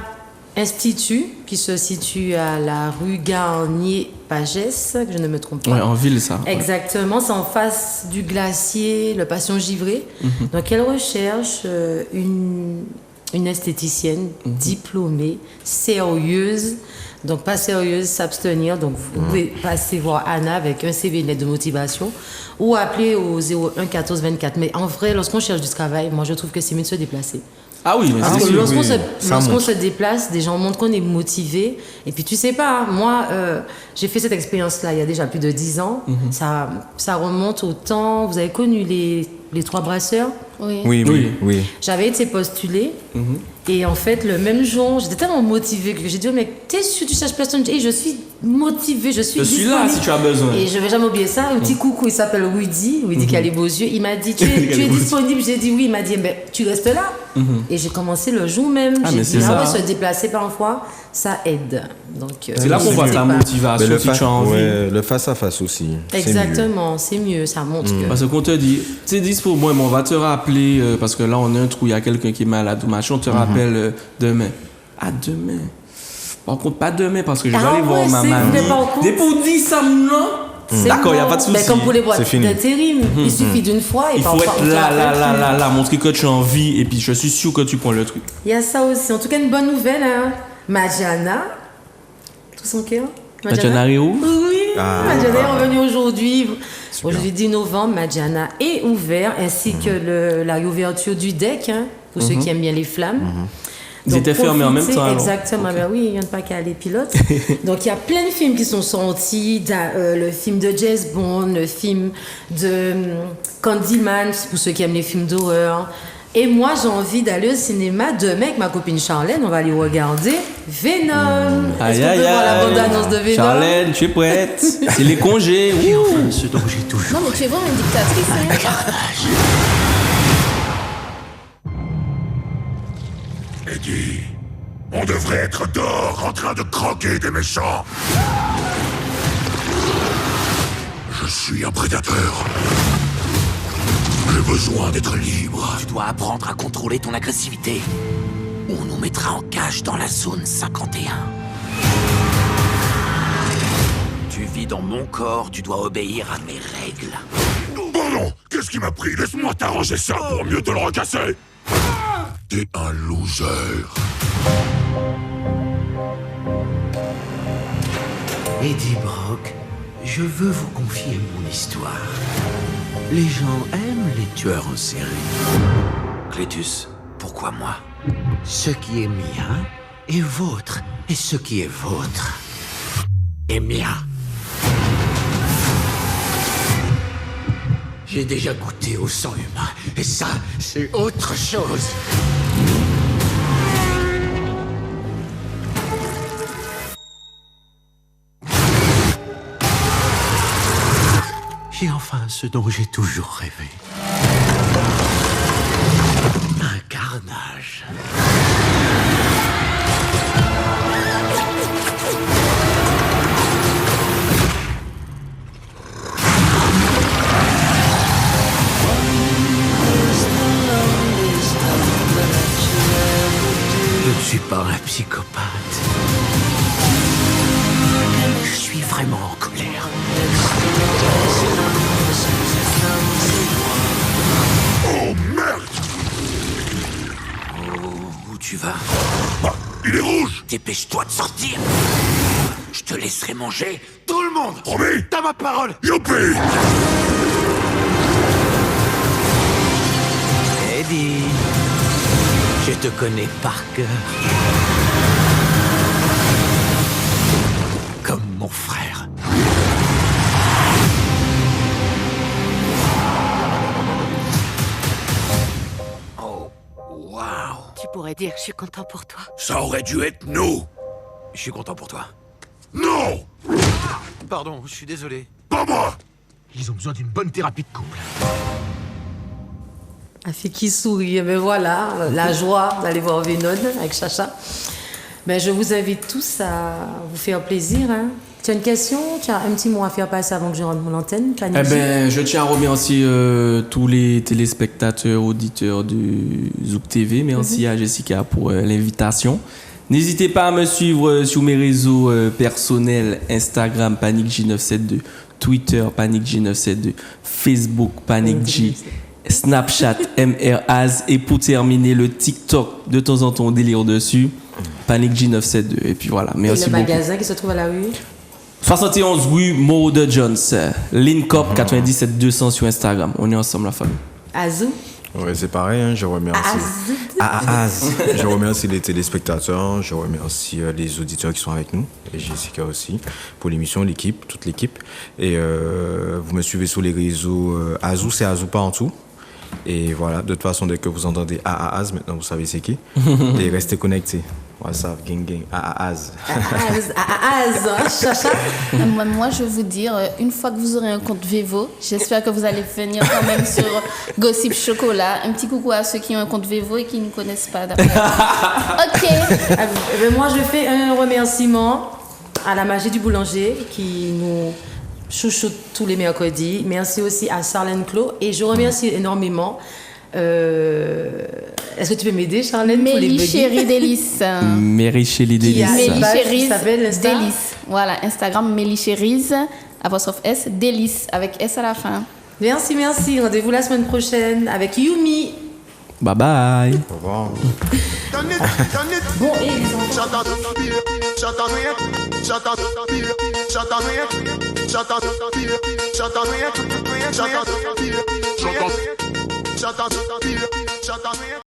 Institut, qui se situe à la rue Garnier-Pagès, que je ne me trompe pas. Ouais, en ville, ça. Exactement, c'est en face du glacier, le Passion Givré. Donc, elle recherche une esthéticienne diplômée, sérieuse. Donc, pas sérieuse, s'abstenir. Donc, vous pouvez passer voir Anna avec un CV, une lettre de motivation ou appeler au 01 14 24. Mais en vrai, lorsqu'on cherche du travail, moi, je trouve que c'est mieux de se déplacer. Ah oui, mais parce que lorsqu'on se déplace, des gens montrent qu'on est motivé. Et puis tu sais pas, moi, j'ai fait cette expérience-là il y a déjà plus de 10 ans. Ça remonte au temps. Vous avez connu les 3 brasseurs? Oui. J'avais été postulée. Et en fait, le même jour, j'étais tellement motivée que j'ai dit, mec, t'es sûr, tu cherches personne? Et je suis motivée, je suis là si tu as besoin. Et je vais jamais oublier ça. Un petit coucou, il s'appelle Rudy qui a les beaux yeux. Il m'a dit, tu es disponible? J'ai dit oui. Il m'a dit, ben, tu restes là. Et j'ai commencé le jour même. J'ai dit, se déplacer parfois, ça aide. Donc, c'est là qu'on voit ta motivation, si tu as envie. Le face-à-face aussi. Exactement, c'est mieux, ça montre que... Parce qu'on te dit, tu es dispo, moi, on va te rappeler, parce que là, on a un trou, il y a quelqu'un qui est malade ou machin, on te rappelle demain. Ah, demain. Par contre, pas demain, parce que je vais aller voir ma mamie. Et pour dire ça, non. D'accord, il n'y a pas de souci. Mais comme pour les boîtes d'intérim, il suffit d'une fois et il faut être là, montrer que tu as envie et puis je suis sûr que tu prends le truc. Il y a ça aussi. En tout cas, une bonne nouvelle, hein. Madjana, tout son cœur. Madjana Réou? Oui, Madjana est revenue aujourd'hui. Aujourd'hui 10 novembre, Madjana est ouvert, ainsi que la réouverture du deck, hein, pour ceux qui aiment bien les flammes. Ils étaient fermés en même temps. Exactement, ben oui, il n'y en a pas qu'à les pilotes. Donc il y a plein de films qui sont sortis, le film de James Bond, le film de Candyman, pour ceux qui aiment les films d'horreur. Et moi, j'ai envie d'aller au cinéma demain avec ma copine Charlène, on va aller regarder Venom. Est-ce qu'on peut voir la bande-annonce de Venom? Charlène, tu es prête? C'est les congés. Et enfin, ce dont j'ai toujours... Non, mais tu es vraiment une dictatrice. Un carnage. Eddie, on devrait être dehors en train de croquer des méchants. Je suis un prédateur. J'ai besoin d'être libre. Tu dois apprendre à contrôler ton agressivité. Ou on nous mettra en cage dans la zone 51. Tu vis dans mon corps, tu dois obéir à mes règles. Bon non, qu'est-ce qui m'a pris? Laisse-moi t'arranger ça pour mieux te le recasser. T'es un loser. Eddie Brock, je veux vous confier mon histoire. Les gens aiment les tueurs en série. Clétus, pourquoi moi? Ce qui est mien est vôtre, et ce qui est vôtre est mien. J'ai déjà goûté au sang humain, et ça, c'est autre chose. J'ai enfin ce dont j'ai toujours rêvé. Un carnage. Je ne suis pas un psychopathe. Je suis vraiment en colère. Oh merde! Oh, où tu vas? Ah, il est rouge! Dépêche-toi de sortir. Je te laisserai manger tout le monde. Promis? T'as ma parole. Youpi! Eddie, je te connais par cœur. Comme mon frère. Oh, waouh. Tu pourrais dire je suis content pour toi. Ça aurait dû être nous! Je suis content pour toi. Non! Pardon, je suis désolé. Pas moi! Ils ont besoin d'une bonne thérapie de couple. Elle fait qui sourit, mais voilà, la joie d'aller voir Venom avec Chacha. Ben, je vous invite tous à vous faire plaisir. Hein. Tu as une question? Tu as un petit mot à faire passer avant que je rentre mon antenne? Eh ben, je tiens à remercier tous les téléspectateurs, auditeurs de Zouk TV. Merci à Jessica pour l'invitation. N'hésitez pas à me suivre sur mes réseaux personnels, Instagram Panic J972, Twitter Panic J972, Facebook Panic J, Snapchat MRAZ et pour terminer le TikTok, de temps en temps on délire dessus, Panic J972. Et puis voilà, merci beaucoup. Et le magasin qui se trouve à la rue? 71 rue Moreau de Jones, Linkop 97 200 sur Instagram. On est ensemble la famille. Azou? Ouais, c'est pareil, hein, je remercie. Je remercie les téléspectateurs, je remercie les auditeurs qui sont avec nous, et Jessica aussi, pour l'émission, l'équipe, toute l'équipe. Et vous me suivez sur les réseaux Azou, c'est Azou partout. Et voilà, de toute façon, dès que vous entendez Az, maintenant vous savez c'est qui. Et restez connectés. WhatsApp, gang, gang, Az. Chacha. Moi, je vais vous dire, une fois que vous aurez un compte Vevo, j'espère que vous allez venir quand même sur Gossip Chocolat. Un petit coucou à ceux qui ont un compte Vevo et qui ne connaissent pas. Ok. Moi, je fais un remerciement à la magie du boulanger qui nous chouchoute tous les mercredis. Merci aussi à Charlène Clos et je remercie énormément. Est-ce que tu peux m'aider, Charlène? Mélie Chérie Délice. Mélie Chérie Délice. Mélie Chérie Délice. Voilà, Instagram Mélie Chérie, apostrophe S, Délice, avec S à la fin. Merci. Rendez-vous la semaine prochaine avec Yumi. Bye bye. Au revoir. Bon, et les enfants.